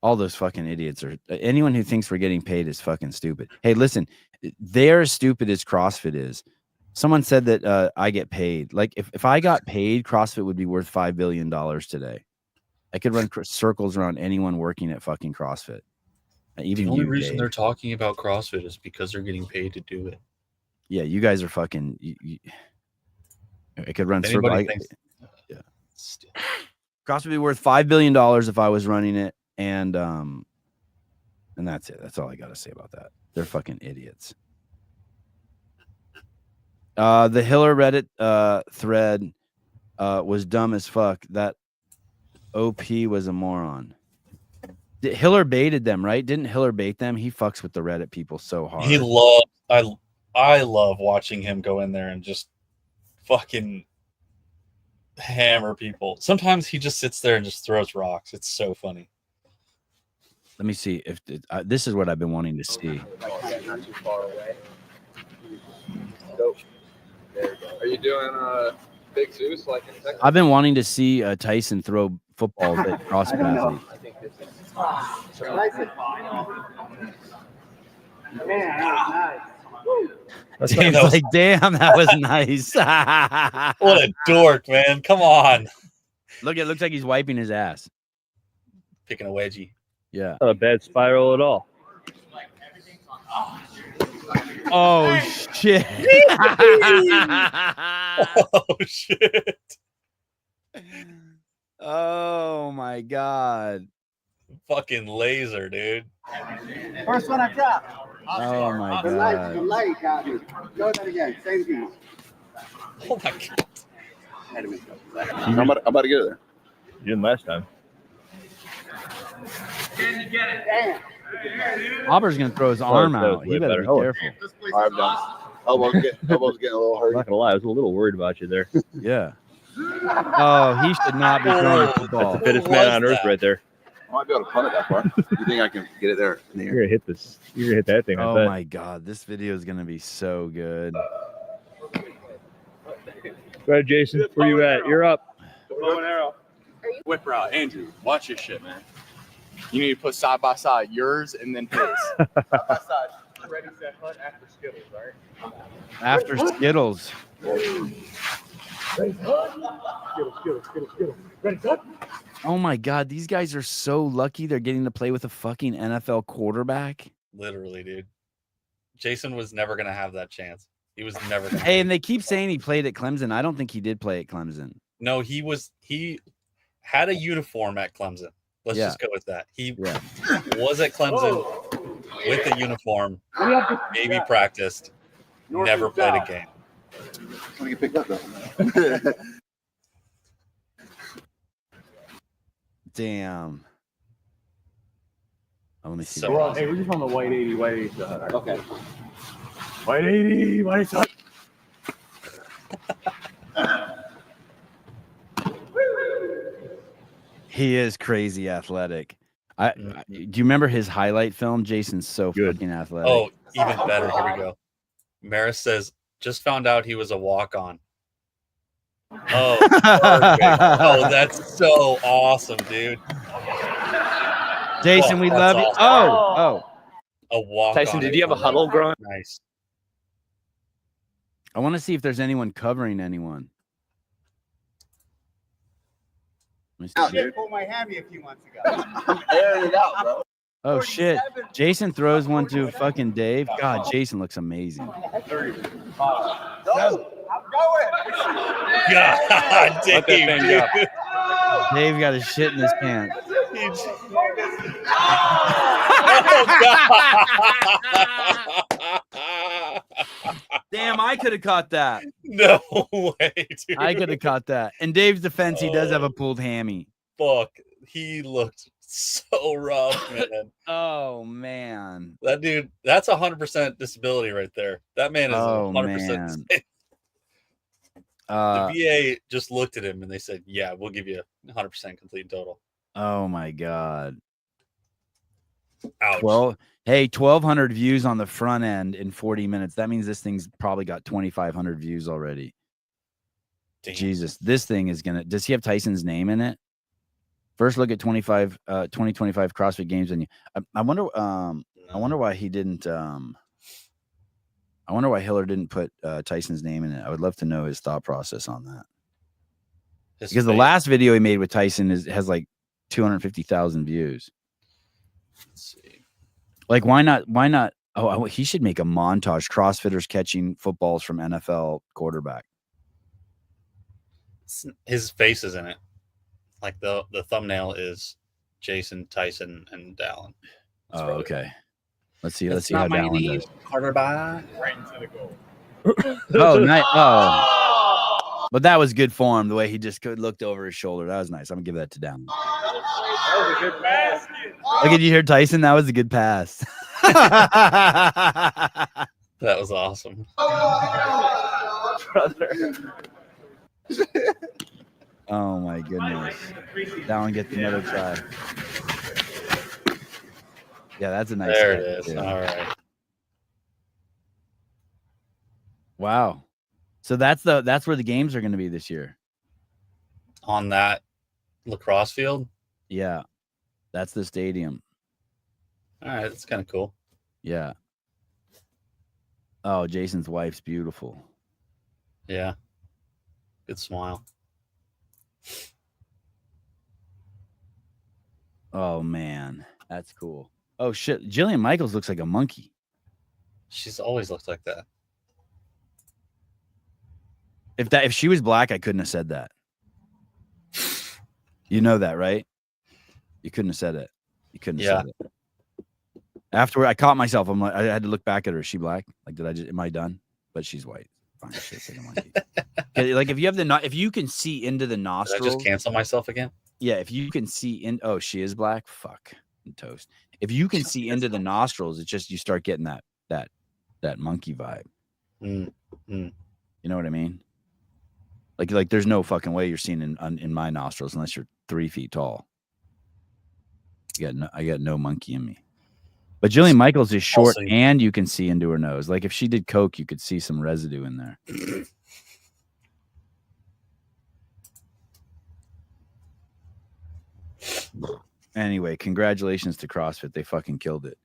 All those fucking idiots are. Anyone who thinks we're getting paid is fucking stupid. Hey, listen, they're as stupid as CrossFit is. Someone said that I get paid. Like, if I got paid, CrossFit would be worth $5 billion today. I could run circles around anyone working at fucking CrossFit. Even the only you, reason Dave. they're talking about CrossFit is because they're getting paid to do it. Yeah, you guys are fucking. I could run circles. Yeah. CrossFit would be worth $5 billion if I was running it, and that's it. That's all I got to say about that. They're fucking idiots. The Hiller Reddit thread was dumb as fuck. That OP was a moron. Hiller baited them, right? Didn't Hiller bait them? He fucks with the Reddit people so hard. He loves. I love watching him go in there and just fucking hammer people. Sometimes he just sits there and just throws rocks. It's so funny. Let me see if this is what I've been wanting to see. Not too far away. Dope. There you go. Are you doing Big Zeus like in Texas? I've been wanting to see Tyson throw footballs at CrossFit athletes. I think this is. James like, damn, that was nice. What a dork, man. Come on. Look, it looks like he's wiping his ass. Picking a wedgie. Yeah. Not a bad spiral at all. Oh, shit. Oh, shit. Oh, my God. Fucking laser, dude. First one I dropped. Oh, my The God. light got me. Go that again. Same again. Oh, my God. I'm about to get there. You didn't last time. Can you get it? Damn. Auber's going to throw his arm out. He better be careful. All right, I'm done. Elbows getting a little hurt. I'm not going to lie. I was a little worried about you there. Yeah. Oh, he should not be throwing the ball. That's the fittest man on earth right there. I might be able to punt it that far. You think I can get it there? In the air? You're going to hit this. You're going to hit that thing. Oh, my God. This video is going to be so good. Go ahead, Jason. Where you at? You're up. Bow and arrow. Whip route. Andrew, watch your shit, man. You need to put side by side yours and then his. Side by side. Ready, set, hunt after Skittles, right? After Skittles. Oh, my God. These guys are so lucky they're getting to play with a fucking NFL quarterback. Literally, dude. Jason was never going to have that chance. He was never going to. Hey, and they keep saying he played at Clemson. I don't think he did play at Clemson. No, he had a uniform at Clemson. Let's just go with that. He was at Clemson with the uniform, maybe practiced, never played a game. When you pick up though. Damn. Oh, let me see. So, hey, we're just on the white 80, white 80. Okay. White 80, white 80. He is crazy athletic. Do you remember his highlight film? Jason's so fucking athletic. Oh, even better. Here we go. Maris says, just found out he was a walk-on. Oh, perfect. Oh, that's so awesome, dude. Jason, we love you. awesome. Oh. A walk. Tyson, did you have a huddle growing? Nice. I want to see if there's anyone covering anyone. I did pull my hammy a few months ago. Airing it out, bro. Oh shit! Jason throws one to fucking Dave. God, Jason looks amazing. 35. Go. I'm going. God, Dave, dude. Dave got his shit in his pants. Damn, I could have caught that. No way, dude. I could have caught that. In Dave's defense, he does have a pulled hammy. Fuck, he looked so rough, man. Oh man, That dude, that's 100% disability right there. That man is 100%. The VA just looked at him and they said, "Yeah, we'll give you 100% complete and total." Oh my god. Ouch. Well, hey, 1,200 views on the front end in 40 minutes. That means this thing's probably got 2,500 views already. Damn. Jesus, this thing is gonna. Does he have Tyson's name in it? First look at 2025 CrossFit Games, and I wonder. I wonder why he didn't. I wonder why Hiller didn't put Tyson's name in it. I would love to know his thought process on that. Because the last video he made with Tyson has like 250,000 views. Let's see. Like, why not? Why not? Oh, he should make a montage: CrossFitters catching footballs from NFL quarterback. His face is in it. Like the thumbnail is Jason, Tyson, and Dallin. Oh, okay. Let's see. That's Let's see how not my Dallin name. does. Quarterback. Right into the goal. Oh, nice. Oh, but that was good form. The way he just looked over his shoulder. That was nice. I'm gonna give that to Dallin. That was a good pass. Look at you here, Tyson. That was a good pass. That was awesome. Brother. Oh my goodness. Dallin gets another try. Yeah, that's a nice. There it is. Too. All right. Wow. So that's where the games are going to be this year. On that lacrosse field. Yeah, that's the stadium. All right, that's kind of cool. Yeah. Oh, Jason's wife's beautiful. Yeah. Good smile. Oh man, that's cool. Oh shit, Jillian Michaels looks like a monkey. She's always looked like that. If she was black, I couldn't have said that. You know that, right? You couldn't have said it. You couldn't have said it. Afterward, I caught myself. I'm like, I had to look back at her. Is she black? Like, am I done? But she's white. Fine, shit, like a monkey. Like if you have if you can see into the nostrils. Did I just cancel myself again? Yeah, if you can see in. Oh, she is black. Fuck, I'm toast. If you can see into the nostrils, it's just you start getting that monkey vibe. You know what I mean? Like there's no fucking way you're seeing in my nostrils unless you're 3 feet tall. I got no monkey in me. But Jillian Michaels is short and you can see into her nose. Like if she did coke, you could see some residue in there. Anyway, congratulations to CrossFit. They fucking killed it.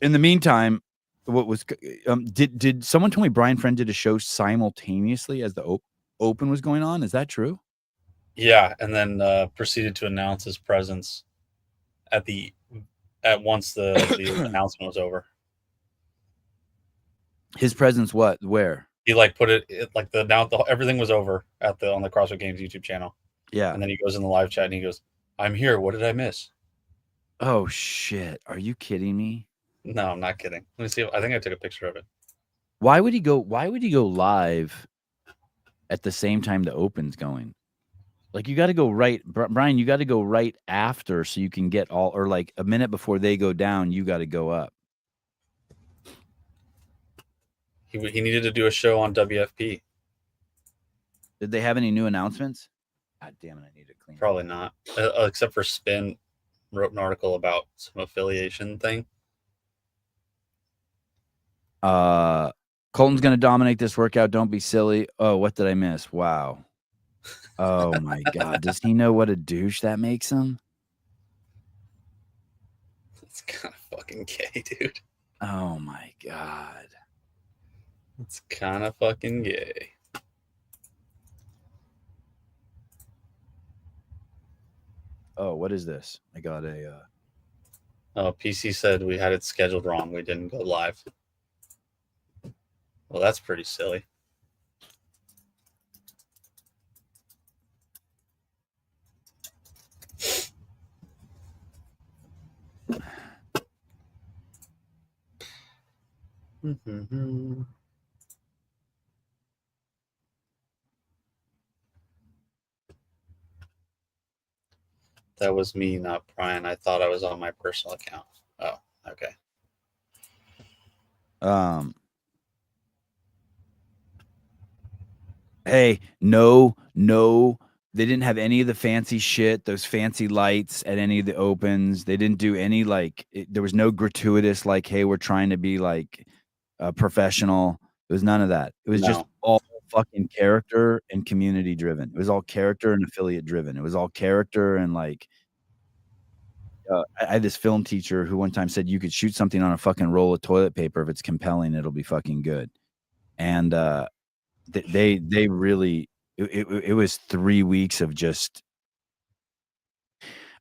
In the meantime, what was did someone tell me Brian Friend did a show simultaneously as the Open was going on? Is that true? Yeah, and then proceeded to announce his presence at once the announcement was over. His presence, what? Where? He put it like everything was over on the CrossFit Games YouTube channel. Yeah, and then he goes in the live chat and he goes, "I'm here. What did I miss?" Oh shit! Are you kidding me? No, I'm not kidding. Let me see. I think I took a picture of it. Why would he go live at the same time the Open's going? Like you got to go right, Brian. You got to go right after so you can get or like a minute before they go down. You got to go up. He needed to do a show on WFP. Did they have any new announcements? God damn it, I need to clean. Probably not. Except for Spin wrote an article about some affiliation thing. Colton's gonna dominate this workout. Don't be silly. Oh, what did I miss? Wow. Oh my God. Does he know what a douche that makes him? It's kind of fucking gay, dude. Oh my God. It's kind of fucking gay. Oh, what is this? I got a Oh, PC said we had it scheduled wrong. We didn't go live. Well, that's pretty silly. That was me, not Brian. I thought I was on my personal account. Oh, okay. Hey, no, they didn't have any of the fancy shit, those fancy lights at any of the opens. They didn't do any there was no gratuitous hey, we're trying to be professional. It was none of that. It was just all fucking character and community driven. It was all character and affiliate driven. It was all character and I had this film teacher who one time said you could shoot something on a fucking roll of toilet paper. If it's compelling, it'll be fucking good. And they really it was 3 weeks of just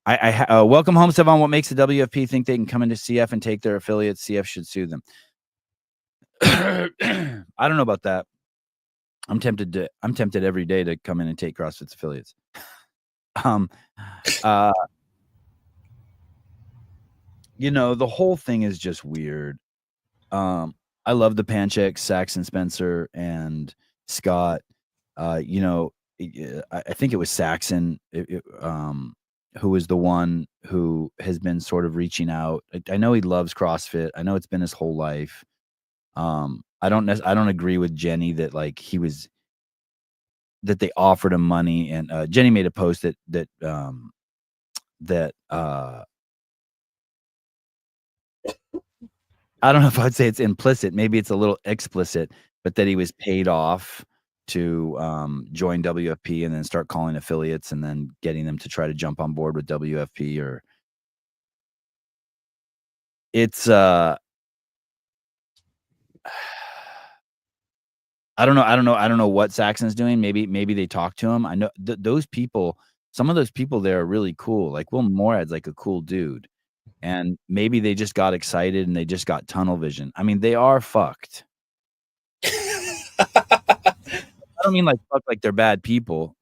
I welcome home, Savon. What makes the WFP think they can come into CF and take their affiliates? CF should sue them. I don't know about that. I'm tempted every day to come in and take CrossFit's affiliates. The whole thing is just weird. I love the Pancheks, Saxon Spencer, and Scott. I think it was Saxon who was the one who has been sort of reaching out. I know he loves CrossFit. I know it's been his whole life. I don't agree with Jenny that that they offered him money, and Jenny made a post that I don't know if I'd say it's implicit. Maybe it's a little explicit, but that he was paid off to join WFP and then start calling affiliates and then getting them to try to jump on board with WFP. Or it's I don't know what Saxon's doing. Maybe they talk to him. I know those people. Some of those people there are really cool. Like Will Morad's a cool dude. And maybe they just got excited and they just got tunnel vision. I mean, they are fucked. I don't mean fuck they're bad people.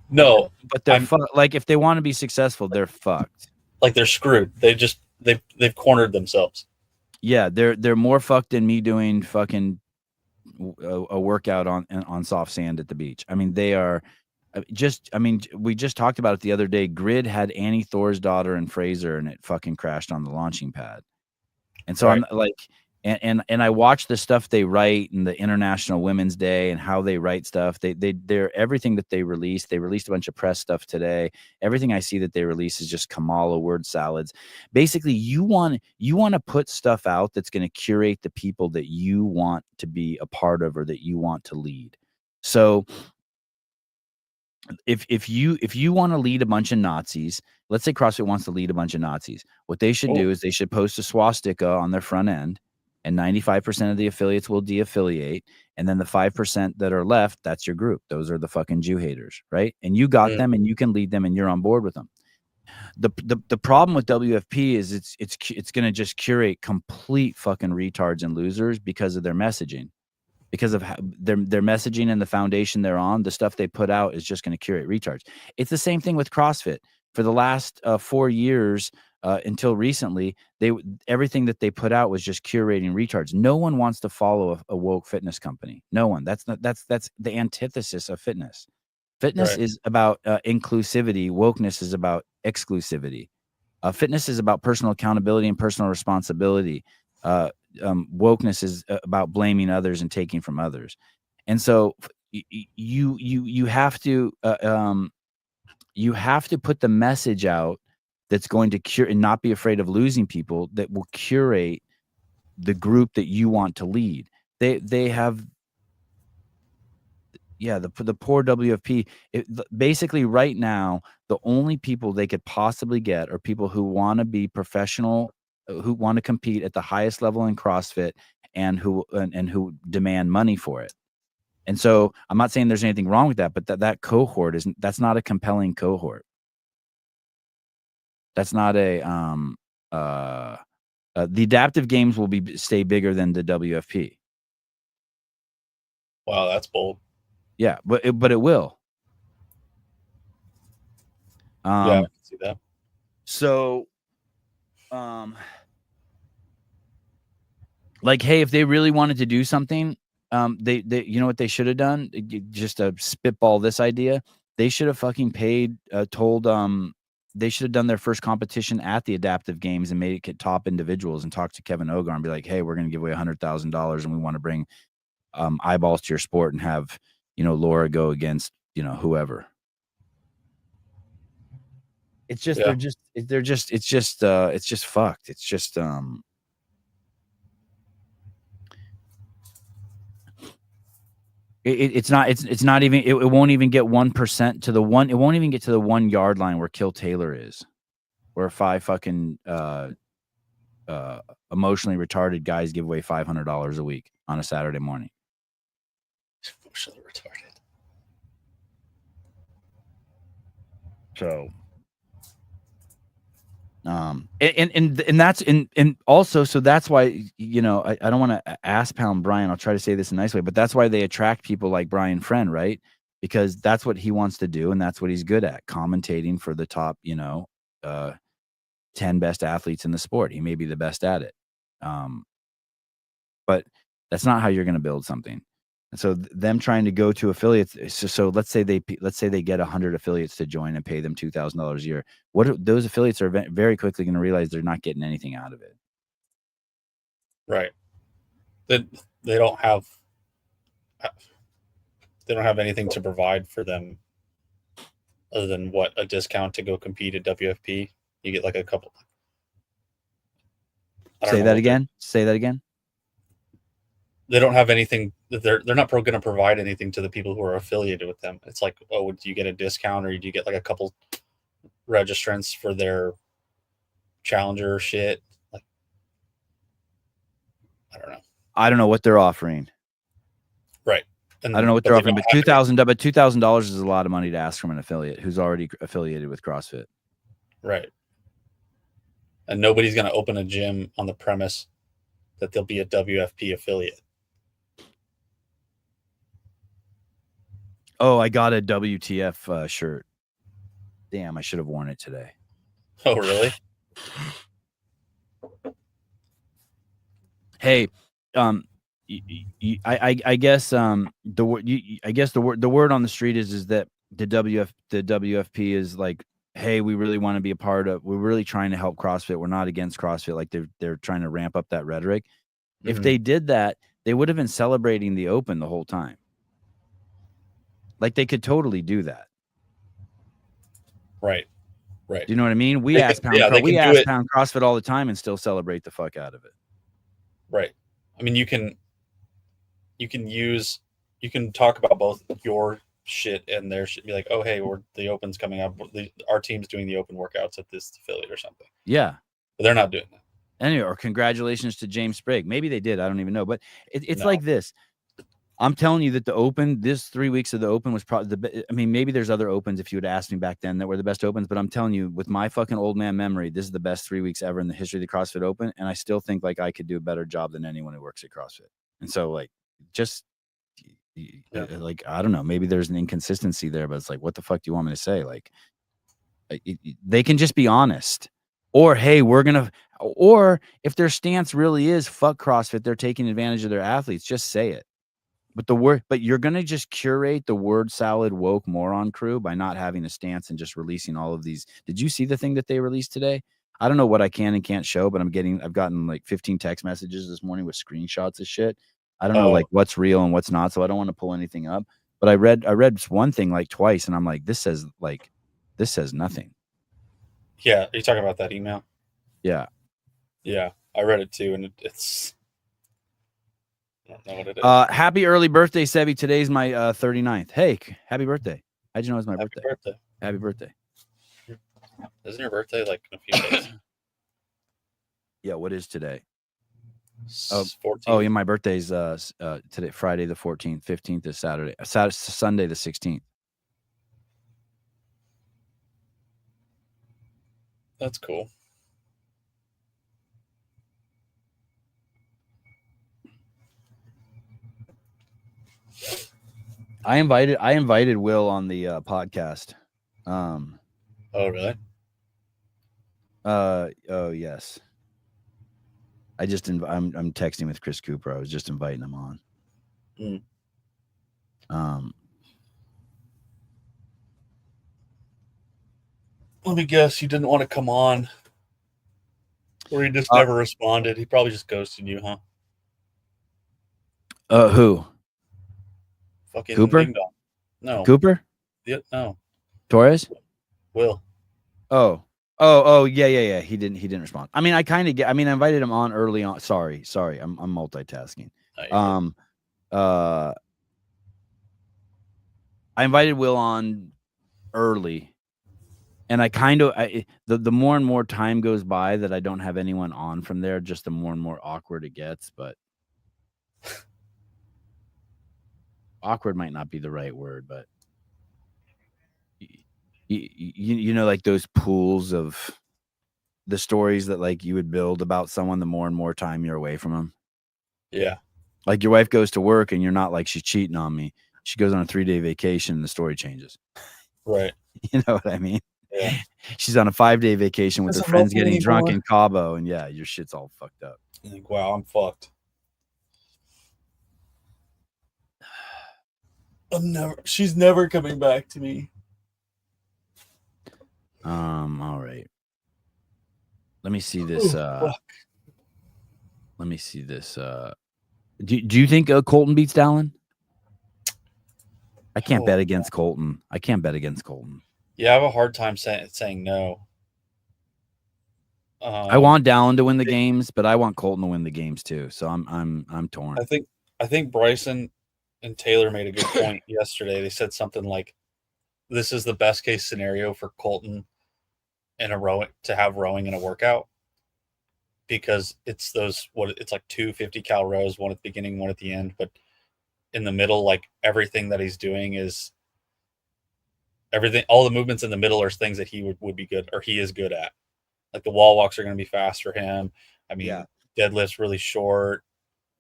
No, but they're fucked. If they want to be successful, they're fucked. They're screwed. They've cornered themselves. Yeah, they're more fucked than me doing fucking a workout on soft sand at the beach. I mean, they are we just talked about it the other day. Grid had Annie Thorsdottir and Fraser, and it fucking crashed on the launching pad. And so right. I'm and I watch the stuff they write and the International Women's Day and how they write stuff. They're everything that they release. They released a bunch of press stuff today. Everything I see that they release is just Kamala word salads. Basically, you want to put stuff out that's going to curate the people that you want to be a part of or that you want to lead. So if you want to lead a bunch of Nazis, let's say CrossFit wants to lead a bunch of Nazis, what they should do is they should post a swastika on their front end, and 95% of the affiliates will de-affiliate, and then the 5% that are left, that's your group. Those are the fucking Jew haters, right? And you got them, and you can lead them, and you're on board with them. The problem with WFP is it's going to just curate complete fucking retards and losers because of their messaging. Because of their messaging and the foundation they're on, the stuff they put out is just going to curate retards. It's the same thing with CrossFit. For the last 4 years, until recently, everything that they put out was just curating retards. No one wants to follow a woke fitness company. No one. That's the antithesis of fitness. Fitness is about inclusivity. Wokeness is about exclusivity. Fitness is about personal accountability and personal responsibility. Wokeness is about blaming others and taking from others. And so you have to you have to put the message out that's going to cure and not be afraid of losing people, that will curate the group that you want to lead. They have, yeah, the poor WFP. Basically, right now, the only people they could possibly get are people who want to be professional, who want to compete at the highest level in CrossFit, and who demand money for it. And so I'm not saying there's anything wrong with that, but that cohort that's not a compelling cohort. That's not a the adaptive games will stay bigger than the WFP. Wow, that's bold. Yeah, but it will. Yeah, I can see that. So, like, hey, if they really wanted to do something, they you know what they should have done? Just to spitball this idea, they should have fucking paid, they should have done their first competition at the adaptive games and made it top individuals and talked to Kevin Ogar and be like, hey, we're going to give away $100,000 and we want to bring eyeballs to your sport and have, Laura go against, whoever. It's just, Yeah. it's just fucked. It's just, it's not even, it won't even get 1% to the one. It won't even get to the 1 yard line where Kill Taylor is, where 5 fucking, emotionally retarded guys give away $500 a week on a Saturday morning. Emotionally retarded. So, and that's and also, so that's why, I don't want to ass pound Brian. I'll try to say this in a nice way, but that's why they attract people like Brian Friend, right? Because that's what he wants to do, and that's what he's good at, commentating for the top, 10 best athletes in the sport. He may be the best at it, but that's not how you're going to build something. And so them trying to go to affiliates. So let's say they get 100 affiliates to join and pay them $2,000 a year. Those affiliates are very quickly going to realize they're not getting anything out of it. Right. They don't have anything to provide for them other than what, a discount to go compete at WFP. You get like a couple. Say that again. They don't have anything. They're not going to provide anything to the people who are affiliated with them. It's like, oh, do you get a discount, or do you get like a couple registrants for their challenger shit? Like, I don't know what they're offering. Right. And I don't know what they're offering, but $2,000 is a lot of money to ask from an affiliate who's already affiliated with CrossFit. Right. And nobody's going to open a gym on the premise that they'll be a WFP affiliate. Oh, I got a WTF shirt. Damn, I should have worn it today. Oh, really? Hey, I guess the word on the street is that the WFP is like, hey, we really want to be a part of. We're really trying to help CrossFit. We're not against CrossFit. Like they're trying to ramp up that rhetoric. Mm-hmm. If they did that, they would have been celebrating the Open the whole time. Like they could totally do that. Right. Do you know what I mean? We ask pound CrossFit all the time and still celebrate the fuck out of it. Right. I mean, you can talk about both your shit and their shit. Be like, oh, hey, the Open's coming up. Our team's doing the Open workouts at this affiliate or something. Yeah. But they're not doing that. Anyway, or congratulations to James Sprigg. Maybe they did. I don't even know. But it's like this. I'm telling you that the Open, this 3 weeks of the Open was probably maybe there's other Opens if you would ask me back then that were the best Opens, but I'm telling you, with my fucking old man memory, this is the best 3 weeks ever in the history of the CrossFit Open. And I still think like I could do a better job than anyone who works at CrossFit. And so like, just like, I don't know, maybe there's an inconsistency there, but it's like, what the fuck do you want me to say? Like, they can just be honest. Or, hey, or if their stance really is fuck CrossFit, they're taking advantage of their athletes, just say it. But you're going to just curate the word salad woke moron crew by not having a stance and just releasing all of these. Did you see the thing that they released today? I don't know what I can and can't show, but I've gotten like 15 text messages this morning with screenshots of shit. I don't know like what's real and what's not, so I don't want to pull anything up. But I read one thing like twice, and I'm like, this says like This says nothing. Yeah, are you talking about that email? Yeah. Yeah, I read it too, and it's. I don't know what it is. Happy early birthday, Sebi. Today's my 39th. Hey, happy birthday. How'd you know it's my birthday? Birthday. Happy birthday. Isn't your birthday like in a few days? Yeah, what is today? 14th. Oh, yeah, my birthday's today, Friday the 14th. 15th is Saturday. Sunday the 16th. That's cool. I invited Will on the podcast. Oh, really? Oh yes. I'm texting with Chris Cooper. I was just inviting him on. Let me guess, you didn't want to come on, or he just never responded. He probably just ghosted you, huh? Who? Fucking Cooper? Ding Dong. No. Cooper? Yeah, no. Torres? Will. Oh, yeah. He didn't respond. I mean, I invited him on early on. Sorry. I'm multitasking. I invited Will on early, and the more and more time goes by that I don't have anyone on from there, just the more and more awkward it gets. But awkward might not be the right word, but you know, like those pools of the stories that like you would build about someone the more and more time you're away from them. Yeah. Like your wife goes to work and you're not like, she's cheating on me. She goes on a 3-day vacation and the story changes. Right. You know what I mean? Yeah. She's on a 5-day vacation with her Doesn't friends love me getting drunk anymore. in Cabo, and yeah, your shit's all fucked up. You think, wow, I'm fucked. She's never coming back to me. All right. Let me see this. Fuck. Let me see this. Do you think Colton beats Dallin? I can't bet against Colton. Yeah, I have a hard time saying no. I want Dallin to win the games, but I want Colton to win the games too. So I'm torn. I think Bryson and Taylor made a good point yesterday. They said something like, "This is the best case scenario for Colton in a rowing to have rowing in a workout, because it's like 2 50-cal rows, one at the beginning, one at the end, but in the middle, like everything that he's doing is everything. All the movements in the middle are things that he would be good, or he is good at. Like the wall walks are going to be fast for him. I mean, deadlifts really short,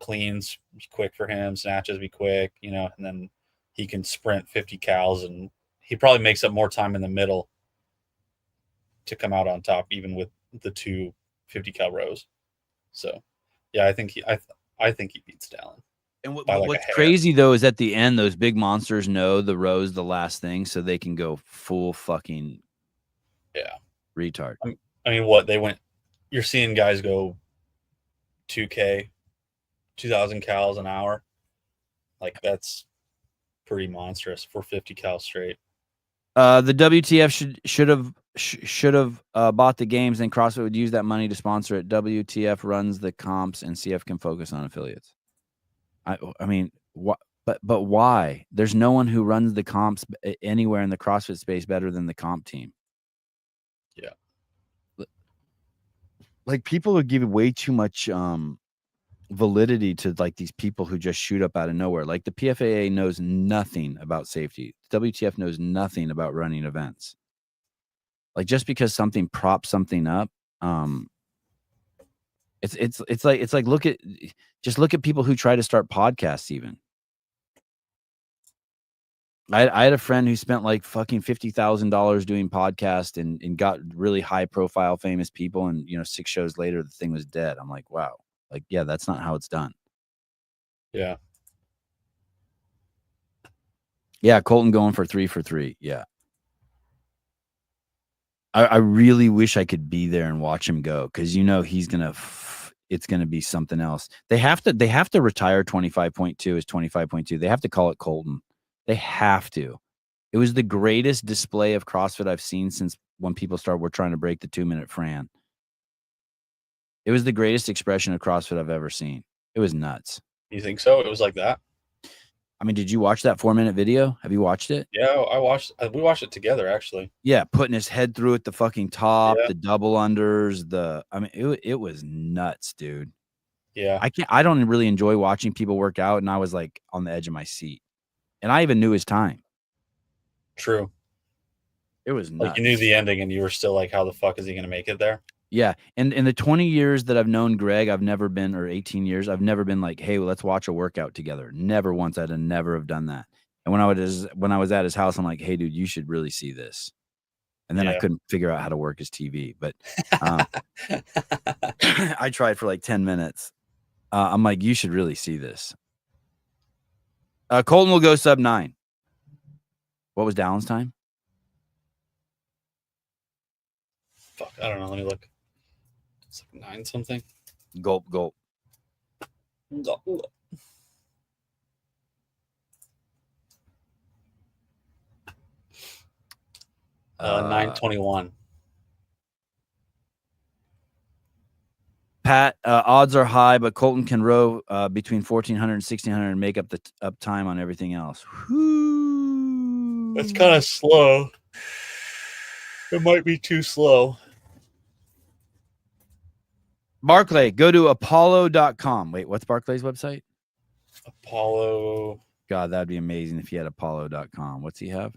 cleans quick for him, snatches be quick, you know, and then he can sprint 50 cals, and he probably makes up more time in the middle to come out on top, even with the 2 50-cal rows. So, yeah, I think he beats Dallin. And what's crazy though is at the end, those big monsters know the row's the last thing, so they can go full fucking retard. I mean, what they went, you're seeing guys go 2K, 2,000 cals an hour. Like that's pretty monstrous for 50 cal straight. The WTF should have bought the games, and CrossFit would use that money to sponsor it. WTF runs the comps, and CF can focus on affiliates. I mean, what? But why? There's no one who runs the comps anywhere in the CrossFit space better than the comp team. Yeah. Like people would give way too much validity to like these people who just shoot up out of nowhere. Like the PFAA knows nothing about safety. WTF knows nothing about running events. Like just because something props something up, it's like look at people who try to start podcasts. Even I had a friend who spent like fucking $50,000 doing podcasts and got really high profile famous people, and 6 shows later the thing was dead. I'm like, wow, like yeah, that's not how it's done. Yeah. Yeah, Colton going for 3 for 3. Yeah. I really wish I could be there and watch him go, because he's gonna it's gonna be something else. They have to retire 25.2 as 25.2. They have to call it Colton. They have to, It was the greatest display of CrossFit I've seen since when people were trying to break the 2-minute Fran. It was the greatest expression of CrossFit I've ever seen. It was nuts. You think so? It was like that? I mean, did you watch that 4-minute video? Have you watched it? Yeah, we watched it together, actually. Yeah, putting his head through at the fucking top, Yeah. the double unders, it was nuts, dude. Yeah. I don't really enjoy watching people work out, and I was like on the edge of my seat. And I even knew his time. True. It was nuts. Like you knew the ending and you were still like, how the fuck is he going to make it there? Yeah. And in the 20 years that I've known Greg, or 18 years, I've never been like, hey, well, let's watch a workout together. Never once. I'd never have done that. And when I was at his house, I'm like, hey, dude, you should really see this. And then I couldn't figure out how to work his TV. But I tried for like 10 minutes. I'm like, you should really see this. Colton will go sub 9. What was Dallin's time? Fuck, I don't know. Let me look. It's like 9 something. Gulp. Gulp. 9:21. Pat, odds are high, but Colton can row between 1,400 and 1,600 and make up the up time on everything else. That's kind of slow. It might be too slow. Barclay, go to apollo.com. Wait, what's Barclay's website? Apollo. God, that'd be amazing if he had apollo.com. What's he have?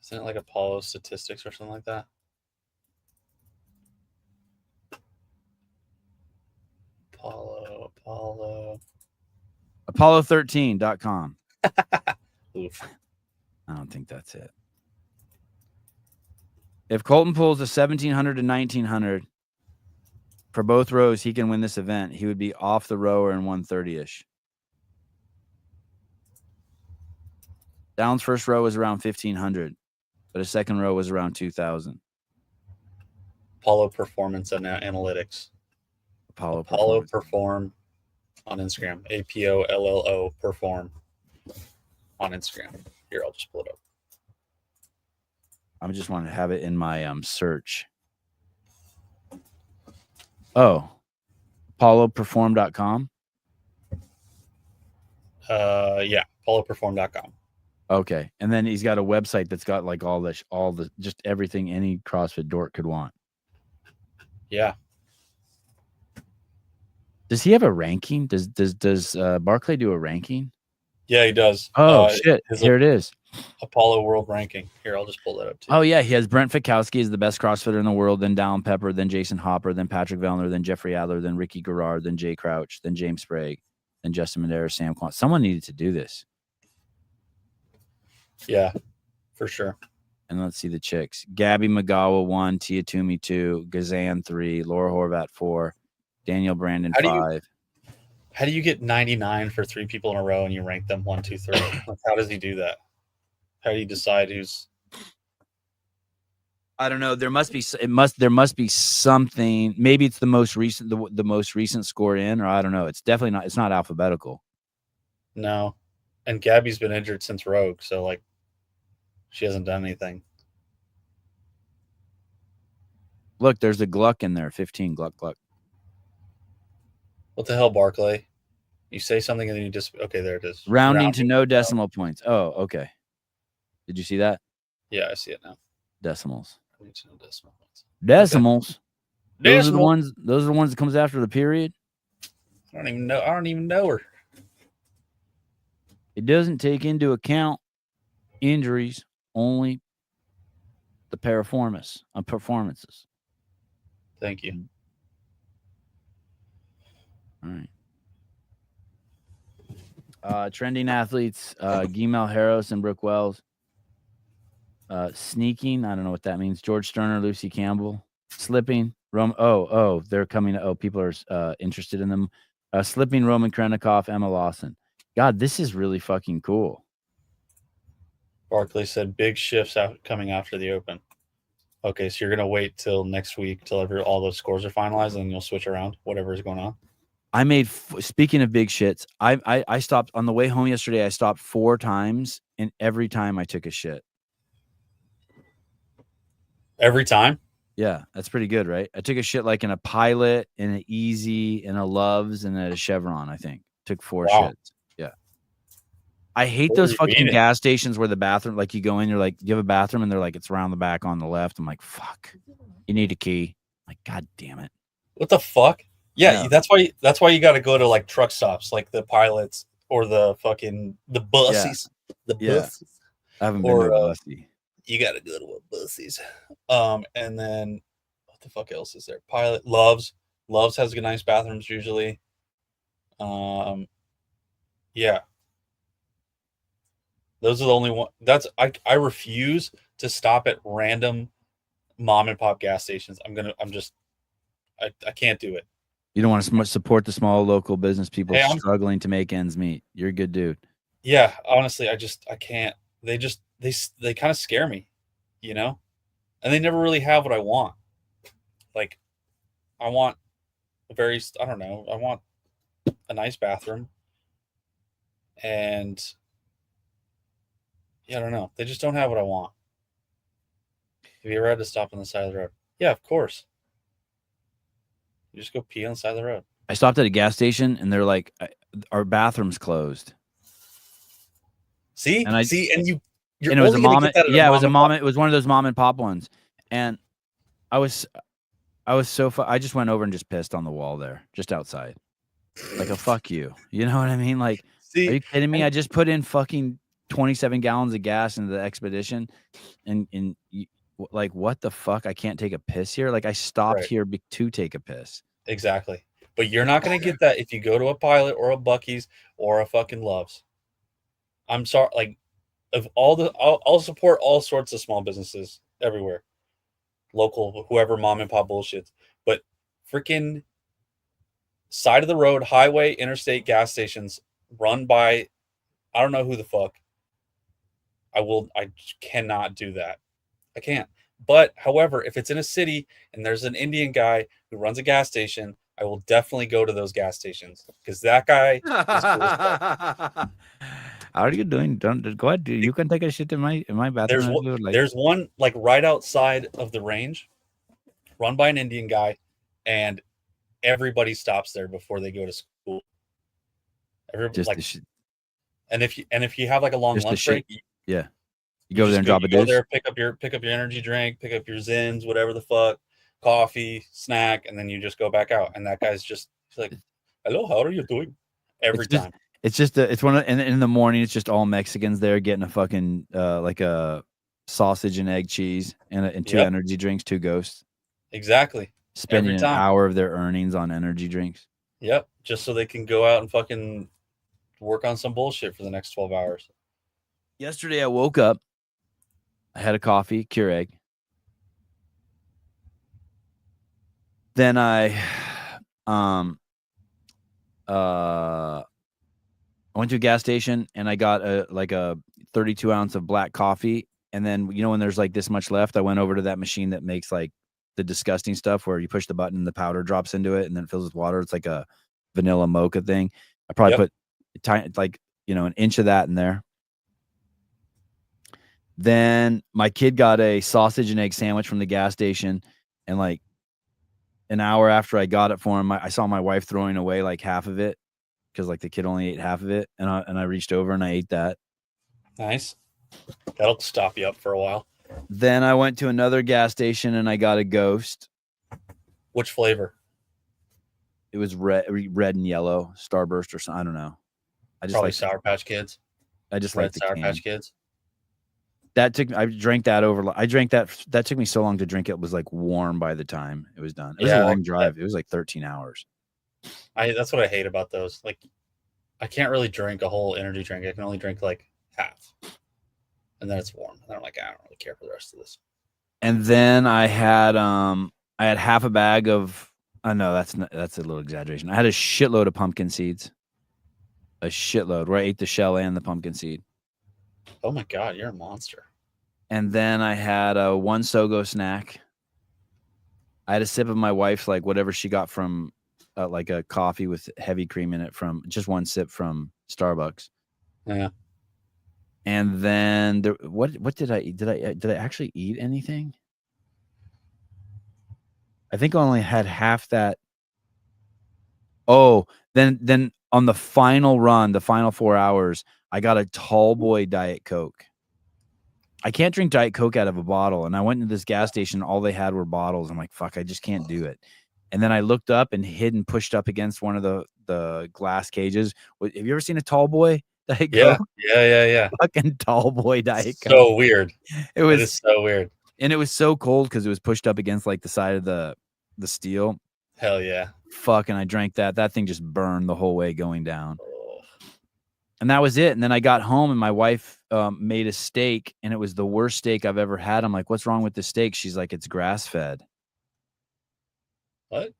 Isn't it like Apollo Statistics or something like that? Apollo13.com. Oof. I don't think that's it. If Colton pulls a 1,700 to 1,900 for both rows, he can win this event. He would be off the rower in 130-ish. Down's first row was around 1,500, but his second row was around 2,000. Apollo Performance and Analytics. Apollo Perform on Instagram. APOLLO Perform on Instagram. Here, I'll just pull it up. I just want to have it in my search. Oh, apolloperform.com. Yeah, apolloperform.com. Okay, and then he's got a website that's got like all the just everything any CrossFit dork could want. Yeah. Does he have a ranking? Does Barclay do a ranking? Yeah, he does. Oh shit! Here it is. Apollo World Ranking. Here, I'll just pull that up too. Oh yeah, he has Brent Fikowski is the best CrossFitter in the world, then Dallin Pepper, then Jason Hopper, then Patrick Vellner, then Jeffrey Adler, then Ricky Garrard, then Jay Crouch, then James Sprague, then Justin Medeiros, Sam Quan. Someone needed to do this. Yeah, for sure. And let's see the chicks. Gabby Magawa 1, Tia Toomey 2, Gazan 3, Laura Horvat 4, Daniel Brandon 5. How do you get 99 for 3 people in a row and you rank them 1, 2, 3? Like, how does he do that? How do you decide who's? I don't know. There must be something. Maybe it's the most recent the most recent score in, or I don't know. It's definitely not. It's not alphabetical. No, and Gabby's been injured since Rogue, so like, she hasn't done anything. Look, there's a Gluck in there. 15 Gluck. What the hell, Barclay? You say something and then you just there it is. Rounding to no decimal points. Oh, okay. Did you see that? Yeah, I see it now. Decimals. I need to know decimal points. Decimals. Okay. Those are the ones. Those are the ones that comes after the period. I don't even know her. It doesn't take into account injuries, only the performances. Thank you. All right. Trending athletes, Guimel Harros and Brooke Wells. Sneaking, I don't know what that means. George Sterner, Lucy Campbell. Slipping, they're coming. People are interested in them. Slipping, Roman Krennikov, Emma Lawson. God, this is really fucking cool. Barclay said big shifts coming after the Open. Okay, so you're gonna wait till next week till all those scores are finalized, and then you'll switch around whatever is going on. I made. Speaking of big shits, I stopped on the way home yesterday. I stopped 4 times, and every time I took a shit. Every time. Yeah, that's pretty good, right? I took a shit like in a Pilot, in an Easy, in a Love's, and at a Chevron. I think took 4 Wow. shits. Yeah, I hate What were those you fucking eating? gas stations where the bathroom, like you go in, you're like, you have a bathroom, and they're like, it's around the back on the left. I'm like, fuck, you need a key. I'm like, god damn it. What the fuck? Yeah, Yeah. that's why you got to go to like truck stops, like the Pilots or the buses, the Yeah. buses. I haven't been Or to a Bussy. you got to go to a buses. And then what the fuck else is there? Pilot, Loves has good nice bathrooms usually. Yeah. Those are the only one. I refuse to stop at random mom and pop gas stations. I can't do it. You don't want to support the small local business people Hey, I'm- struggling to make ends meet. You're a good dude. Yeah, honestly, I can't. They kind of scare me, you know? And they never really have what I want. Like I want I don't know, I want a nice bathroom. And yeah, I don't know. They just don't have what I want. Have you ever had to stop on the side of the road? Yeah, of course. You just go pee on the side of the road. I stopped at a gas station and they're like, our bathroom's closed. See, and and you're and it was a only gonna mom. get that at Yeah, it was a and mom. pop. It was one of those mom and pop ones. And I was so I just went over and just pissed on the wall there, just outside, like a fuck you. You know what I mean? Like, See, are you kidding me? I just put in fucking 27 gallons of gas into the Expedition, and like, what the fuck? I can't take a piss here. Like, I stopped Right. here to take a piss. Exactly. But you're not going to get that if you go to a Pilot or a Bucky's or a fucking Love's. I'm sorry. Like, I'll support all sorts of small businesses everywhere, local, whoever, mom and pop bullshits. But freaking side of the road, highway, interstate gas stations run by, I don't know who the fuck. I cannot do that. I can't. But however, if it's in a city and there's an Indian guy who runs a gas station, I will definitely go to those gas stations because that guy is cool as fuck. How are you doing? Don't go ahead. You can take a shit in my bathroom. if you would like. There's one like right outside of the range, run by an Indian guy, and everybody stops there before they go to school. Just like, the shit. and if you have like a long Just the lunch shit. break, Yeah. You go over there and drop a you go deuce. there, pick up your energy drink, pick up your Zins, whatever the fuck, coffee, snack, and then you just go back out. And that guy's just like, "Hello, how are you doing?" Every time. It's just it's one of, and in the morning it's just all Mexicans there getting a fucking like a sausage and egg cheese and 2 Yep. energy drinks, 2 ghosts, Exactly. spending Every an time. hour of their earnings on energy drinks. Yep. Just so they can go out and fucking work on some bullshit for the next 12 hours. Yesterday I woke up, I had a coffee, Keurig. Then I I went to a gas station and I got a 32 ounce of black coffee. And then, you know, when there's like this much left, I went over to that machine that makes like the disgusting stuff where you push the button and the powder drops into it and then it fills with water. It's like a vanilla mocha thing. I probably put like, you know, an inch of that in there. Then my kid got a sausage and egg sandwich from the gas station. And like an hour after I got it for him, I saw my wife throwing away like half of it because like the kid only ate half of it. And I reached over and I ate that. Nice. That'll stop you up for a while. Then I went to another gas station and I got a Ghost. Which flavor? It was red and yellow, Starburst or something. I don't know. I just Probably like Sour Patch Kids. I just Red like the Sour can. Patch Kids. That took I drank that over. I drank that. That took me so long to drink. It was like warm by the time it was done. It was a long drive. It was like 13 hours. That's what I hate about those. Like, I can't really drink a whole energy drink. I can only drink like half, and then it's warm. And I'm like, I don't really care for the rest of this. And then I had half a bag of. I know that's a little exaggeration. I had a shitload of pumpkin seeds. A shitload where I ate the shell and the pumpkin seed. Oh my god, you're a monster. And then I had a 1 Sogo snack. I had a sip of my wife's like whatever she got from like a coffee with heavy cream in it from just one sip from Starbucks. Yeah. And then what did I eat? Did I actually eat anything? I think I only had half that. Oh, then on the final run, the final 4 hours, I got a tall boy Diet Coke. I can't drink Diet Coke out of a bottle. And I went into this gas station. All they had were bottles. I'm like, fuck, I just can't do it. And then I looked up and hid and pushed up against one of the glass cages. Have you ever seen a tall boy Diet Yeah. Coke? Yeah. Fucking tall boy Diet Coke. So weird. It was is so weird. And it was so cold because it was pushed up against like the side of the steel. Hell yeah. Fucking, I drank that. That thing just burned the whole way going down. And that was it. And then I got home and my wife made a steak and it was the worst steak I've ever had. I'm like, what's wrong with the steak? She's like, it's grass fed. What?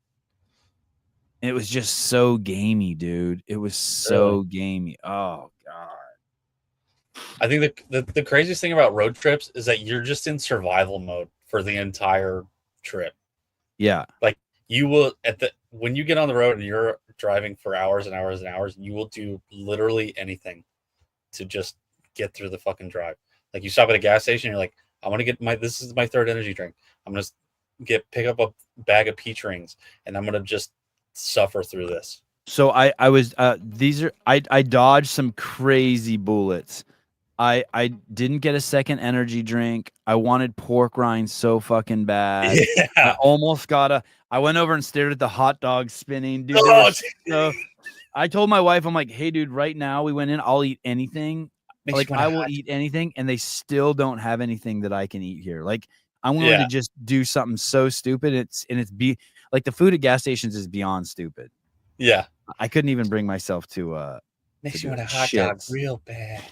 It was just so gamey, dude. It was so gamey. Oh God. I think the craziest thing about road trips is that you're just in survival mode for the entire trip. Yeah. Like you will when you get on the road and you're driving for hours and hours and hours, you will do literally anything to just get through the fucking drive. Like you stop at a gas station, you're like, I want to get this is my third energy drink. I'm gonna pick up a bag of peach rings and I'm gonna just suffer through this. So I dodged some crazy bullets. I didn't get a second energy drink. I wanted pork rinds so fucking bad. Yeah. I almost got I went over and stared at the hot dogs spinning. Dude, so I told my wife, I'm like, hey, dude, right now we went in, I'll eat anything. Like I will eat anything, and they still don't have anything that I can eat here. Like I'm willing to just do something so stupid. It's like the food at gas stations is beyond stupid. Yeah. I couldn't even bring myself to makes you want a hot dog real bad.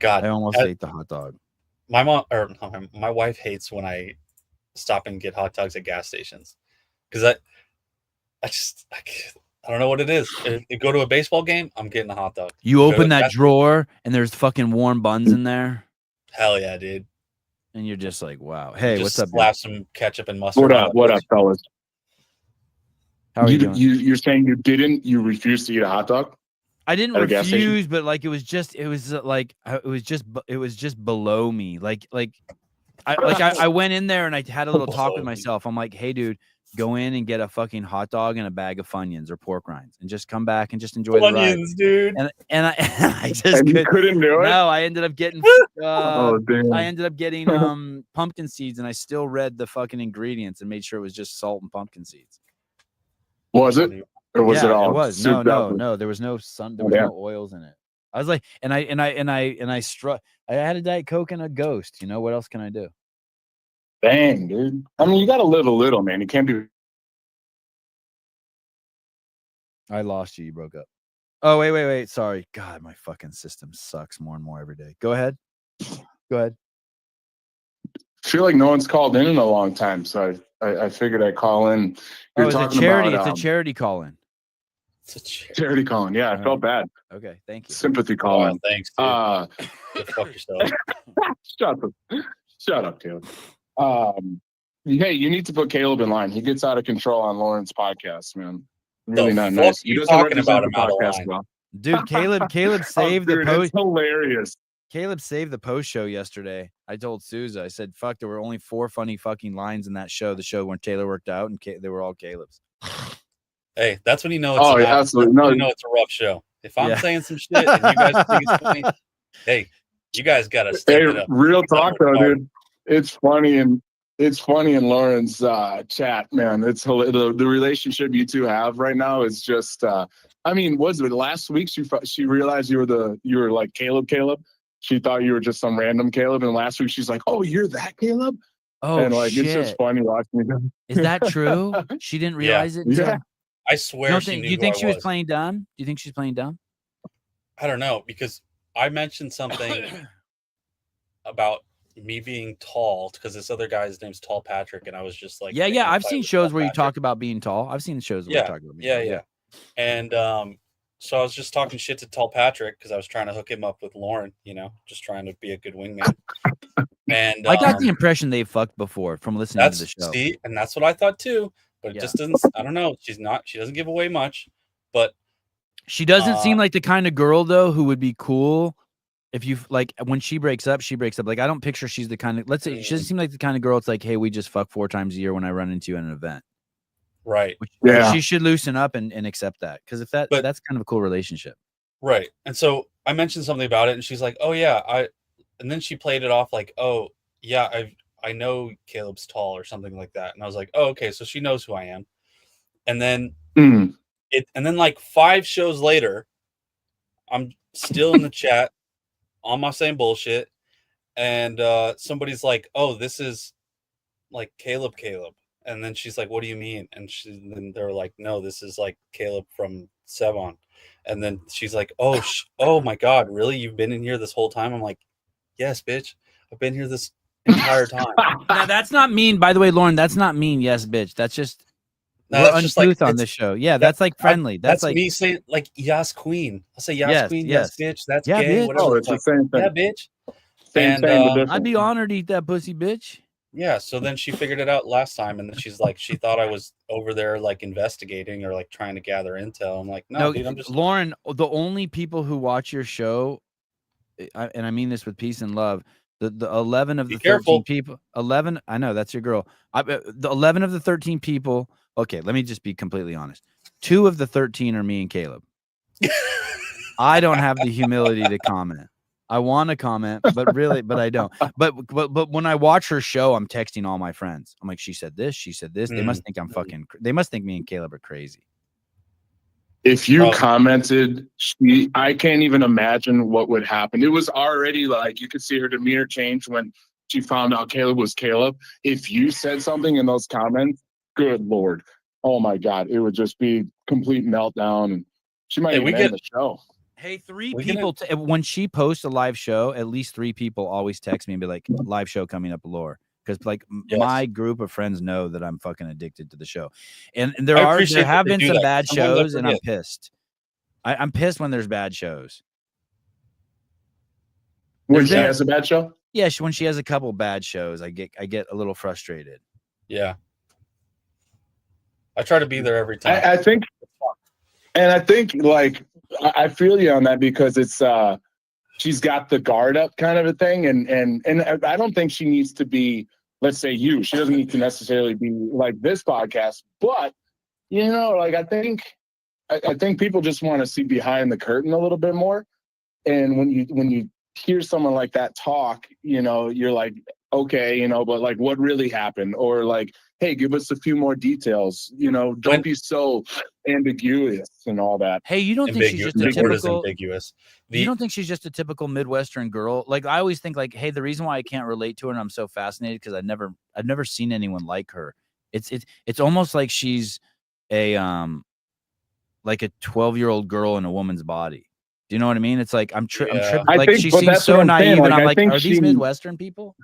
God, I almost ate the hot dog. My wife hates when I stop and get hot dogs at gas stations because I don't know what it is. If you go to a baseball game, I'm getting a hot dog. You open that drawer and there's fucking warm buns in there. Hell yeah, dude. And you're just like, wow. Hey, what's up? Slap some ketchup and mustard. What up, fellas? How are you doing? You're saying you refused to eat a hot dog? I didn't refuse, but like it was just below me. I went in there and I had a little talk with myself. I'm like, hey, dude, go in and get a fucking hot dog and a bag of Funyuns or pork rinds and just come back and just enjoy the ride. Dude. And I just couldn't do it. No, I ended up getting pumpkin seeds, and I still read the fucking ingredients and made sure it was just salt and pumpkin seeds. Was it? Or was it all? It was. No. There was no no oils in it. I was like, I had a Diet Coke and a Ghost. You know, what else can I do? Dang, dude. I mean, you got to live a little, man. You can't be. I lost you. You broke up. Oh, wait. Sorry. God, my fucking system sucks more and more every day. Go ahead. I feel like no one's called in a long time, so I figured I'd call in. It's a charity. It's a charity call-in. It's a charity call-in. Yeah, I felt bad. Okay, thank you. Sympathy call-in. Thanks. Go fuck yourself. Shut up, Caleb. Hey, you need to put Caleb in line. He gets out of control on Lauren's podcast, man. Really not nice. He doesn't talking about represent him the out of podcast line. well. Dude, Caleb saved the post. It's hilarious. Caleb saved the post show yesterday. I told Souza, I said, fuck, there were only 4 funny fucking lines in that show. The show when Taylor worked out, and they were all Caleb's. Hey, that's when you know it's absolutely. No, you know it's a rough show. If I'm saying some shit and you guys think it's funny, hey, you guys gotta step it up. Real talk though, dude. It's funny in Lauren's chat, man. It's the relationship you two have right now is just. I mean, was it last week? She realized you were like Caleb. She thought you were just some random Caleb, and last week she's like, "Oh, you're that Caleb." Oh, and like shit. It's just funny watching you. Is that true? She didn't realize it. Yeah. I swear. Do you think she was playing dumb? Do you think she's playing dumb? I don't know, because I mentioned something about me being tall because this other guy's name's Tall Patrick, and I was just like, yeah. I've seen shows where you talk about being tall. I've seen shows where you talk about being tall. Yeah. And so I was just talking shit to Tall Patrick because I was trying to hook him up with Lauren, just trying to be a good wingman. And I got the impression they fucked before from listening to the show. See, and that's what I thought too. but it Yeah. just doesn't. I don't know. She doesn't give away much, but She doesn't seem like the kind of girl though who would be cool if you like when she breaks up, she breaks up. Like I don't picture she's the kind of let's say she doesn't seem like the kind of girl. It's like, hey, we just fuck 4 times a year when I run into you at an event. right. Yeah. She should loosen up and accept that because if that's kind of a cool relationship. Right. And so I mentioned something about it, and she's like, "Oh yeah, and then she played it off like, "Oh yeah, I know Caleb's tall or something like that." And I was like, "Oh okay, so she knows who I am." And then Mm. and then like 5 shows later, I'm still in the chat on my same bullshit, and somebody's like, "Oh, this is like Caleb." And then she's like, "What do you mean?" And then they're like, "No, this is like Caleb from Sevon." And then she's like, "Oh my God, really? You've been in here this whole time?" I'm like, "Yes, bitch. I've been here this entire time." Now that's not mean, by the way, Lauren. That's not mean. Yes, bitch. That's just we're uncouth on this show. Yeah, that's like friendly. That's like me saying like "Yes, queen." I'll say "Yes, Yes, queen." yes. Yes, bitch. That's Yeah, gay. bitch. Whatever. Oh, it's the same thing. Yeah, bitch. Same, And but different. I'd be honored to eat that pussy, bitch. yeah, so then she figured it out last time, and then she's like, she thought I was over there like investigating or like trying to gather intel. I'm like, no, dude, I'm just Lauren. The only people who watch your show, and I mean this with peace and love, the 11 of the 13 people, 11. I know that's your girl. The 11 of the 13 people. Okay, let me just be completely honest. 2 of the 13 are me and Caleb. I don't have the humility to comment. I want to comment, but I don't. But when I watch her show, I'm texting all my friends. I'm like, she said this, she said this. They must think I'm fucking. They must think me and Caleb are crazy. If you commented, I can't even imagine what would happen. It was already like you could see her demeanor change when she found out Caleb was Caleb. If you said something in those comments, good Lord, oh my God, it would just be complete meltdown, and she might even end the show. Hey, 3 people. When she posts a live show, at least 3 people always text me and be like, "Live show coming up, Lore." Because like my group of friends know that I'm fucking addicted to the show, and there have been some bad shows, and I'm pissed. I'm pissed when there's bad shows. When she has a bad show? Yeah, when she has a couple bad shows, I get a little frustrated. Yeah. I try to be there every time. I think like I feel you on that because it's she's got the guard up kind of a thing, and I don't think she needs to be, let's say she doesn't need to necessarily be like this podcast, but you know, like I think people just want to see behind the curtain a little bit more, and when you hear someone like that talk, you know, you're like, okay, you know, but like what really happened, or like, hey, give us a few more details, you know, don't be so ambiguous and all that. Hey, you don't think she's just a typical ambiguous? You don't think she's just a typical Midwestern girl? Like I always think, like, hey, the reason why I can't relate to her and I'm so fascinated because I've never seen anyone like her. It's almost like she's a 12-year-old girl in a woman's body. Do you know what I mean? It's like I'm tripping. Like she seems so naive, and I'm like, are these Midwestern people?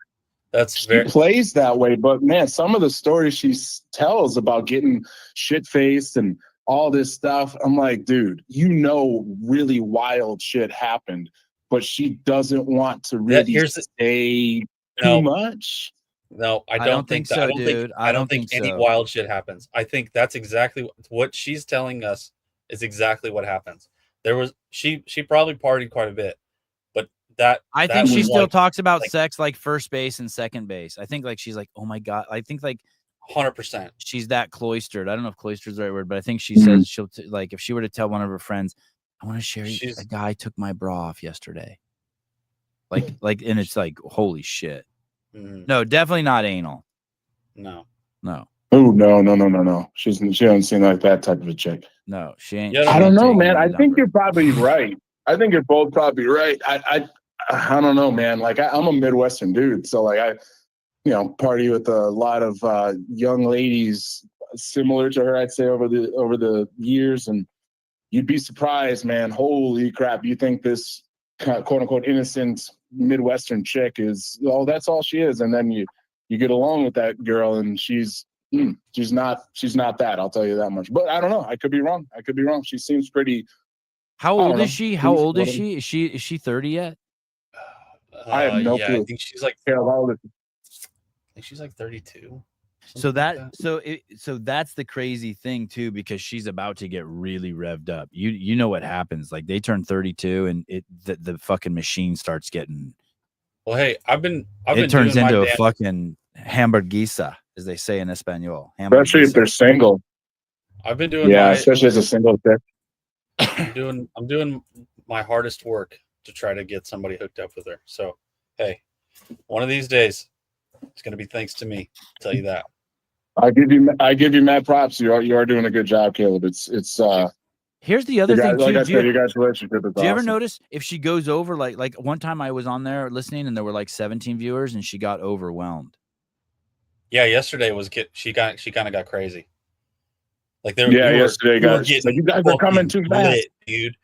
She plays that way, but man, some of the stories she tells about getting shit-faced and all this stuff, I'm like, dude, you know, really wild shit happened, but she doesn't want to really say too much. No, I don't think so, dude. I don't think any wild shit happens. I think that's exactly what she's telling us is exactly what happens. She probably partied quite a bit, but I think she still talks about sex like first base and second base. I think like she's like, oh my God. I think like 100%. She's that cloistered. I don't know if cloistered is the right word, but I think she says she'll like if she were to tell one of her friends, I want to share you, a guy took my bra off yesterday. Like, and it's like, holy shit. No, definitely not anal. No. Oh no. She doesn't seem like that type of a chick. No, she ain't. I don't know, man. I think you're probably right. I think you're both probably right. I don't know, man. Like I'm a Midwestern dude, so like I party with a lot of young ladies similar to her, I'd say over the years, and you'd be surprised, man. Holy crap! You think this quote unquote innocent Midwestern chick is that's all she is, and then you get along with that girl, and she's not that. I'll tell you that much. But I don't know. I could be wrong. She seems pretty. How old is she? Is she 30 yet? I have no clue. I think she's like. I think she's like 32. So that's the crazy thing too, because she's about to get really revved up. You know what happens? Like they turn 32 and the fucking machine starts getting. Well, hey, It turns into a fucking hamburguesa, as they say in Espanol. Especially if they're single. I've been doing especially as a single chick. I'm doing my hardest work to try to get somebody hooked up with her. So, hey, one of these days, it's going to be thanks to me. I'll tell you that. I give you mad props. You are doing a good job, Caleb. It's Here's the other thing too. Like I said, you guys' relationship is Do you ever awesome. notice if she goes over like one time I was on there listening and there were like 17 viewers and she got overwhelmed. Yeah, yesterday she kind of got crazy. Like yesterday, guys. Like, you guys are coming too fast, lit, dude.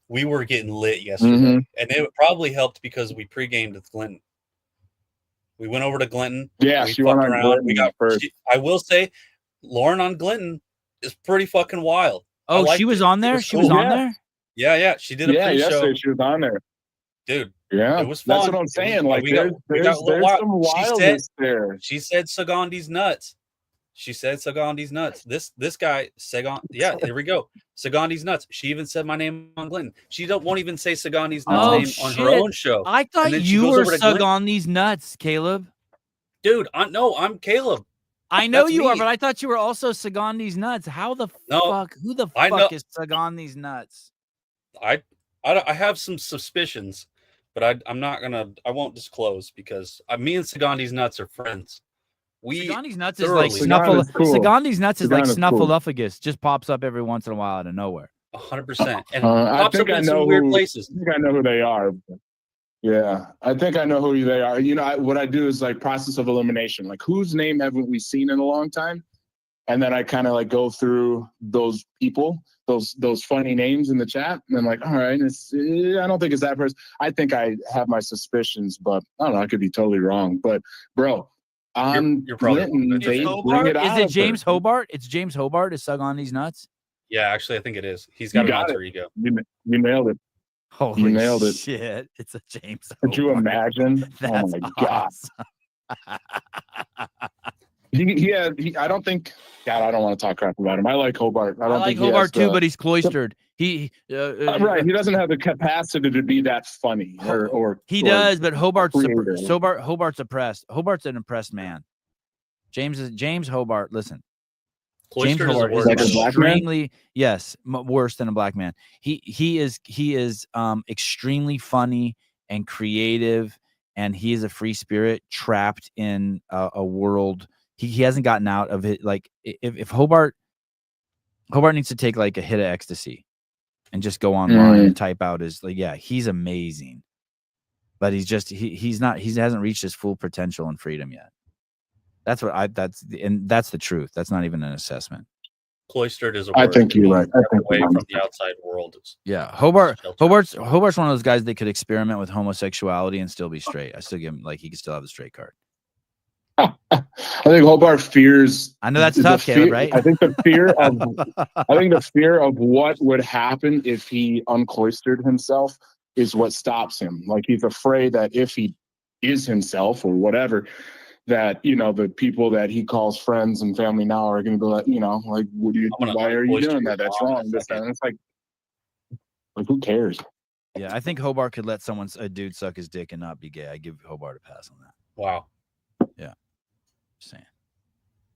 We were getting lit yesterday, and it probably helped because we pre-gamed with Clinton. We went over to Glinton. Yeah, we she went on around. Glinton We got first. I will say, Lauren on Glinton is pretty fucking wild. Oh, she was on there. She was on there. Yeah. She did a pre-show. Yesterday she was on there, dude. Yeah, it was fun. That's what I'm saying. Like there's some wildness there. She said Sagandi's nuts. She said Sagandi's nuts. This guy, Sagan. Yeah, here we go. Sagandi's nuts. She even said my name on Glinton. She won't even say Sagandi's nuts name on her own show. I thought you were Sagandi's nuts, Caleb. Dude, I'm Caleb. I know you are, but I thought you were also Sagandi's nuts. How the fuck? Who the fuck is Sagandi's nuts? I have some suspicions, but I'm not gonna. I won't disclose because me and Sagandi's nuts are friends. Sagandi's nuts is like Sagandi's nuts is like Snuffleupagus, just pops up every once in a while out of nowhere. 100%. And I pops think up I in know some weird places. I think I know who they are. Yeah, I think I know who they are. You know, what I do is like process of elimination. Like, whose name haven't we seen in a long time? And then I kind of like go through those people, those funny names in the chat, and I'm like, all right, I don't think it's that person. I think I have my suspicions, but I don't know. I could be totally wrong. But bro. You're probably Is it James Hobart? It's James Hobart is Sagandi's nuts. Yeah, actually, I think it is. He's got an alter ego. You nailed it. Holy you nailed it. Shit! It's a James. Could you imagine? That's oh my god. I don't think. God, I don't want to talk crap about him. I like Hobart. I like Hobart too, but he's cloistered. Right. He doesn't have the capacity to be that funny, or he does. But Hobart's oppressed. Hobart's an oppressed man. James Hobart. Listen, James Hobart is extremely worse than a black man. He is extremely funny and creative, and he is a free spirit trapped in a world. He hasn't gotten out of it. Like if Hobart needs to take like a hit of ecstasy and just go online and type out his he's amazing, but he hasn't reached his full potential and freedom yet. That's the truth. That's not even an assessment. Cloistered is a word. I think you're right. Away from the outside world. Yeah, Hobart's one of those guys that could experiment with homosexuality and still be straight. I still give him he could still have the straight card. I think Hobart fears. I know that's tough, Caleb, right? I think the fear of what would happen if he uncloistered himself is what stops him. Like, he's afraid that if he is himself or whatever, that the people that he calls friends and family now are going to be like, why are you doing that? That's wrong. This and it's like who cares? Yeah, I think Hobart could let a dude suck his dick and not be gay. I give Hobart a pass on that. Wow. Yeah. Just saying.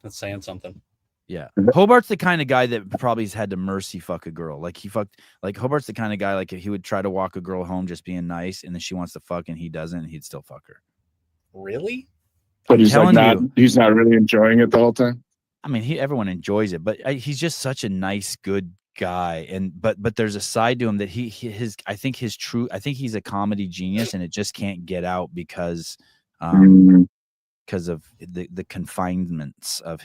That's saying something. Yeah. Hobart's the kind of guy that probably has had to mercy fuck a girl. Hobart's the kind of guy, he would try to walk a girl home just being nice, and then she wants to fuck and he doesn't, and he'd still fuck her. Really? But he's not really enjoying it the whole time. I mean, everyone enjoys it, but he's just such a nice, good guy. And but there's a side to him that I think he's a comedy genius, and it just can't get out because of the confinements of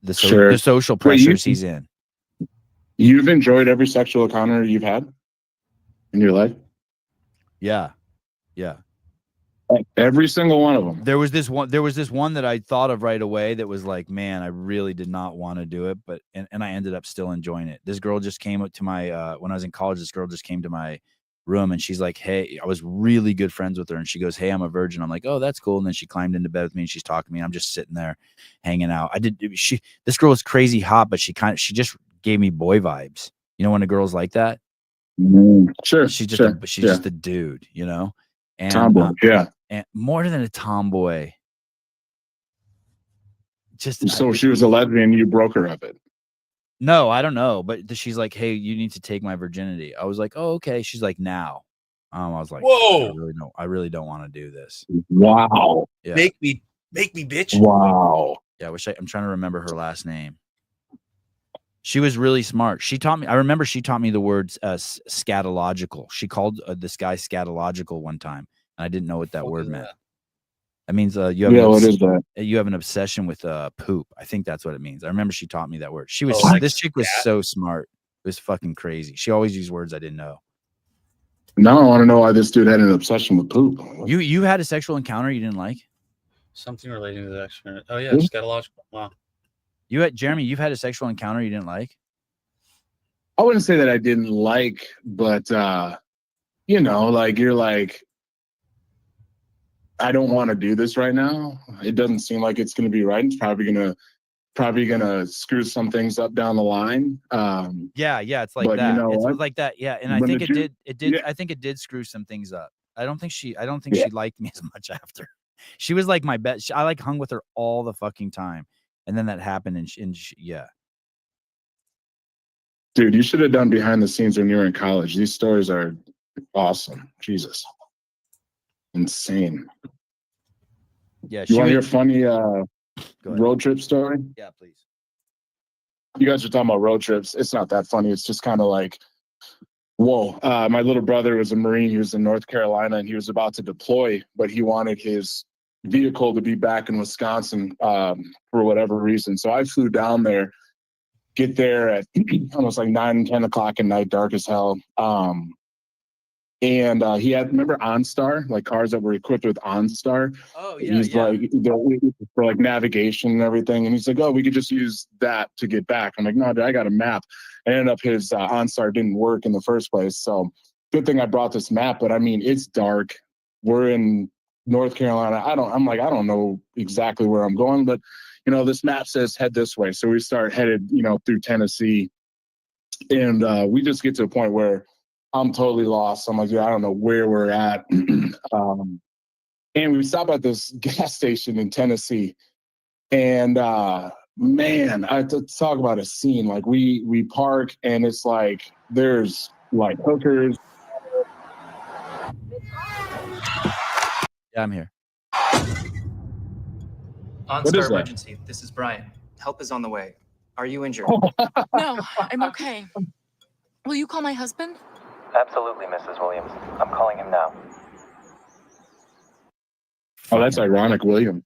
the social pressures he's in. You've enjoyed every sexual encounter you've had in your life? Yeah. Every single one of them. There was this one that I thought of right away that was like, man, I really did not want to do it, but and I ended up still enjoying it. This girl just came up to my when I was in college. This girl just came to my room, and she's like, hey, I was really good friends with her, and she goes, hey, I'm a virgin. I'm like, oh, that's cool. And then she climbed into bed with me, and she's talking to me, and I'm just sitting there hanging out. This girl was crazy hot, but she just gave me boy vibes. You know when a girl's like that? Sure. She's just sure. just a dude, you know? And Tomboy, yeah. And more than a tomboy. So she was a lesbian, you broke her of it. No, I don't know. But she's like, hey, you need to take my virginity. I was like, oh, okay. She's like, now. I was like, whoa, I really don't want to do this. Wow. Yeah. Make me bitch. Wow. Yeah, I'm trying to remember her last name. She was really smart. She taught me. I remember she taught me the words scatological. She called this guy scatological one time, and I didn't know what that word meant. That means you have what is that? You have an obsession with poop. I think that's what it means. I remember she taught me that word. She was like this chick was so smart. It was fucking crazy. She always used words I didn't know. Now I want to know why this dude had an obsession with poop. You had a sexual encounter you didn't like? Something relating to the experience. Oh yeah, scatological. Wow. Jeremy, you've had a sexual encounter you didn't like? I wouldn't say that I didn't like, but you know, like you're like, I don't want to do this right now. It doesn't seem like it's going to be right. It's probably gonna screw some things up down the line. Yeah, it's like that. You know It's like that. Yeah, and I think it did. Yeah. I think it did screw some things up. I don't think she liked me as much after. She was like my best. I like hung with her all the fucking time, and then that happened, and yeah. Dude, you should have done behind the scenes when you were in college. These stories are awesome. Jesus. Insane. Yeah. You want to hear a funny road trip story? Yeah, please. You guys are talking about road trips. It's not that funny. It's just kind of like, whoa. My little brother was a Marine. He was in North Carolina, and he was about to deploy, but he wanted his vehicle to be back in Wisconsin for whatever reason. So I flew down there, get there at almost like 9, 10 o'clock at night, dark as hell. And he had, remember OnStar, like cars that were equipped with OnStar. Oh yeah, he's like for like navigation and everything. And he's like, oh, we could just use that to get back. I'm like, no, dude, I got a map. And ended up his OnStar didn't work in the first place. So good thing I brought this map. But I mean, it's dark. We're in North Carolina. I don't know exactly where I'm going, but you know, this map says head this way. So we start headed, you know, through Tennessee, and we just get to a point where I'm totally lost. I'm like, dude, I don't know where we're at. And we stop at this gas station in Tennessee, and man, I talk about a scene. Like we park, and it's like there's like hookers. Yeah, I'm here. OnStar emergency. This is Brian. Help is on the way. Are you injured? No, I'm okay. Will you call my husband? Absolutely, Mrs. Williams. I'm calling him now. Oh, that's ironic, William.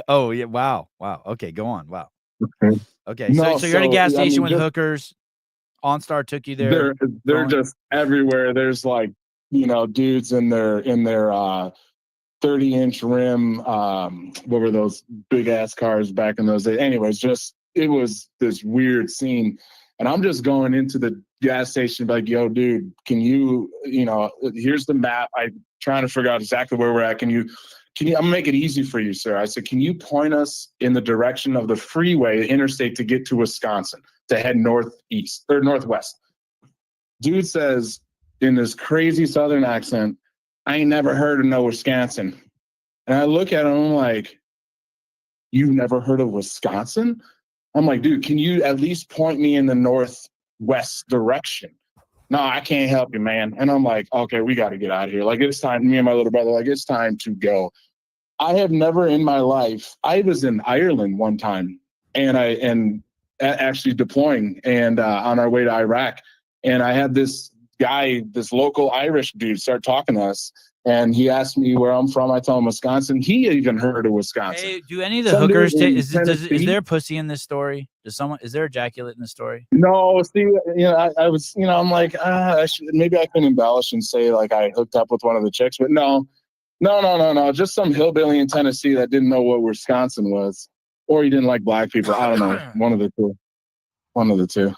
Oh yeah! Wow. Okay, go on. Wow. Okay, No, so you're at a gas station with just, hookers. OnStar took you there. They're just everywhere. There's like, you know, dudes in their 30-inch rim. What were those big ass cars back in those days? Anyways, it was this weird scene. And I'm just going into the gas station like, yo, dude, can you know, here's the map. I'm trying to figure out exactly where we're at. Can you, I'm gonna make it easy for you, sir. I said, can you point us in the direction of the freeway, the interstate, to get to Wisconsin, to head northeast or northwest? Dude says in this crazy Southern accent, I ain't never heard of no Wisconsin. And I look at him, I'm like, you've never heard of Wisconsin? I'm like, dude, can you at least point me in the northwest direction? No, I can't help you, man. And I'm like, okay, we got to get out of here. Like, it's time. Me and my little brother, like, it's time to go. I have never in my life, I was in Ireland one time, and actually deploying and on our way to Iraq. And I had this guy, this local Irish dude, start talking to us. And he asked me where I'm from. I told him Wisconsin. He even heard of Wisconsin. Hey, do any of the hookers take? Is there pussy in this story? Is there ejaculate in the story? No, see, you know, I was, you know, I'm like, maybe I can embellish and say like I hooked up with one of the chicks, but no, just some hillbilly in Tennessee that didn't know what Wisconsin was, or he didn't like black people. I don't know, one of the two. Do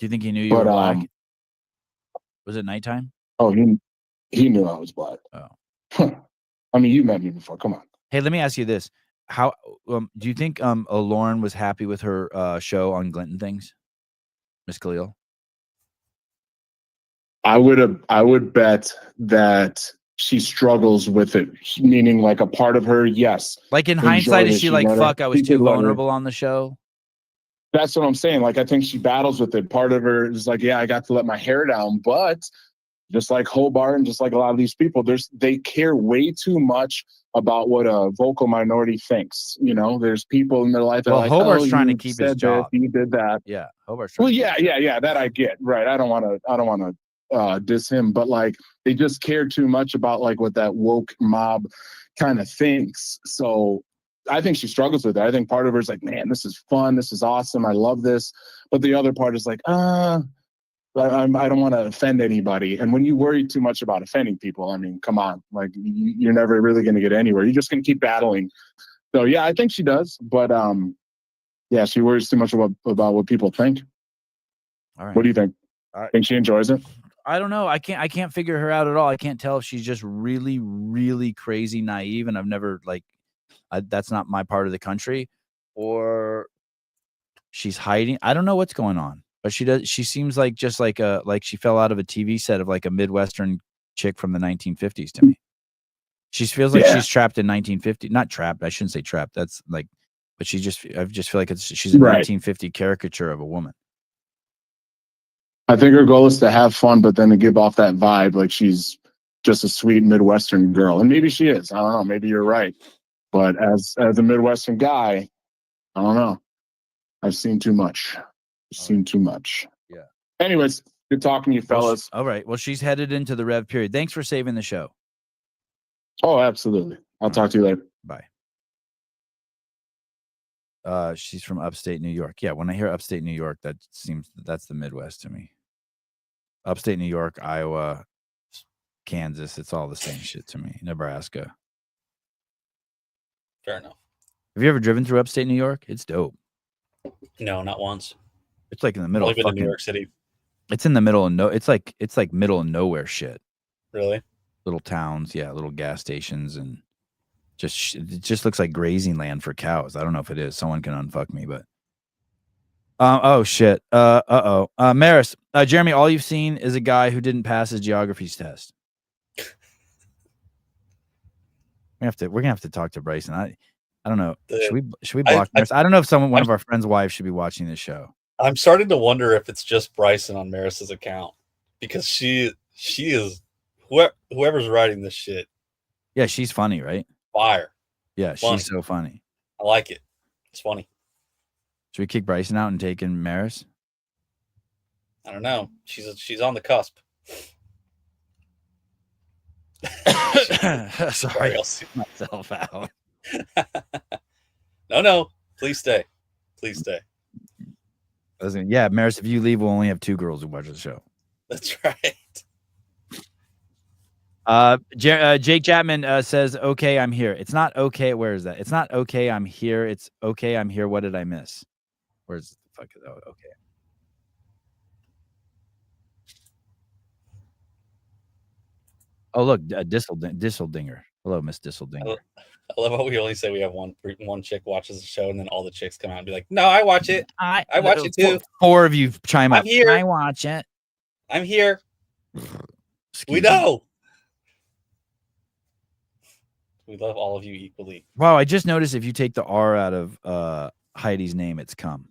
you think he knew you were black? Was it nighttime? Oh, he knew I was black. Oh. I mean, you met me before. Come on. Hey, let me ask you this: how do you think Lauren was happy with her show on Glinton things, Miss Khalil? I would bet that she struggles with it, meaning like a part of her, yes. Like in enjoyed hindsight, is it. she like, let fuck, I was she did too let her- vulnerable on the show? That's what I'm saying. Like, I think she battles with it. Part of her is like, yeah, I got to let my hair down, but just like Hobart and just like a lot of these people, they care way too much about what a vocal minority thinks. You know, there's people in their life that Well, are like, Hobart's oh, trying to you keep his said job. this, you did that. Yeah, Hobart's trying Well, to yeah, that I get. Right. I don't want to diss him, but like they just care too much about like what that woke mob kind of thinks. So I think she struggles with it. I think part of her is like, man, this is fun. This is awesome. I love this. But the other part is like, I don't want to offend anybody. And when you worry too much about offending people, I mean, come on, like you're never really going to get anywhere. You're just going to keep battling. So yeah, I think she does. But yeah, she worries too much about what people think. All right. What do you think? Think she enjoys it? I don't know. I can't figure her out at all. I can't tell if she's just really, really crazy naive, and I've never that's not my part of the country, or she's hiding. I don't know what's going on, but she seems like just like she fell out of a TV set of like a Midwestern chick from the 1950s to me. She feels like she's trapped in 1950. Not trapped. I shouldn't say trapped. That's like, but I just feel like she's a 1950 caricature of a woman. I think her goal is to have fun, but then to give off that vibe like she's just a sweet Midwestern girl. And maybe she is. I don't know. Maybe you're right. But as a Midwestern guy, I don't know. I've seen too much. Yeah. Anyways, good talking to you, fellas. All right. Well, she's headed into the Rev period. Thanks for saving the show. Oh, absolutely. I'll talk to you later. Bye. She's from upstate New York. Yeah, when I hear upstate New York, that's the Midwest to me. Upstate New York, Iowa, Kansas, it's all the same shit to me. Nebraska. Fair enough. Have you ever driven through upstate New York? It's dope. No, not once. It's like in the middle Only of been to New York City. It's in the middle of it's like middle of nowhere shit. Really? Little towns, yeah, little gas stations, and it just looks like grazing land for cows. I don't know if it is. Someone can unfuck me, but oh shit. Maris, Jeremy, all you've seen is a guy who didn't pass his geography test. We're gonna have to talk to Bryson. I don't know. Should we block Maris? I don't know if one of our friends' wives should be watching this show. I'm starting to wonder if it's just Bryson on Maris's account, because she is whoever's writing this shit. Yeah, she's funny, right? Fire. Yeah, Funny. she's so funny. I like it. It's funny. Should we kick Bryson out and take in Maris? I don't know. She's on the cusp. Sorry, I'll see myself out. No. Please stay. Please stay. Yeah, Maris, if you leave, we'll only have 2 girls who watch the show. That's right. Jake Chapman says, okay, I'm here. It's not okay. Where is that? It's not okay, I'm here. It's okay, I'm here. What did I miss? Where's the fuck is that? Okay. Oh, look, Disseldinger. Hello, Miss Disseldinger. I love how we only say we have one chick watches the show, and then all the chicks come out and be like, no, I watch it. I watch it too. 4 of you chime up. I'm here. I watch it. I'm here. We know. We love all of you equally. Wow, I just noticed if you take the R out of Heidi's name, it's come.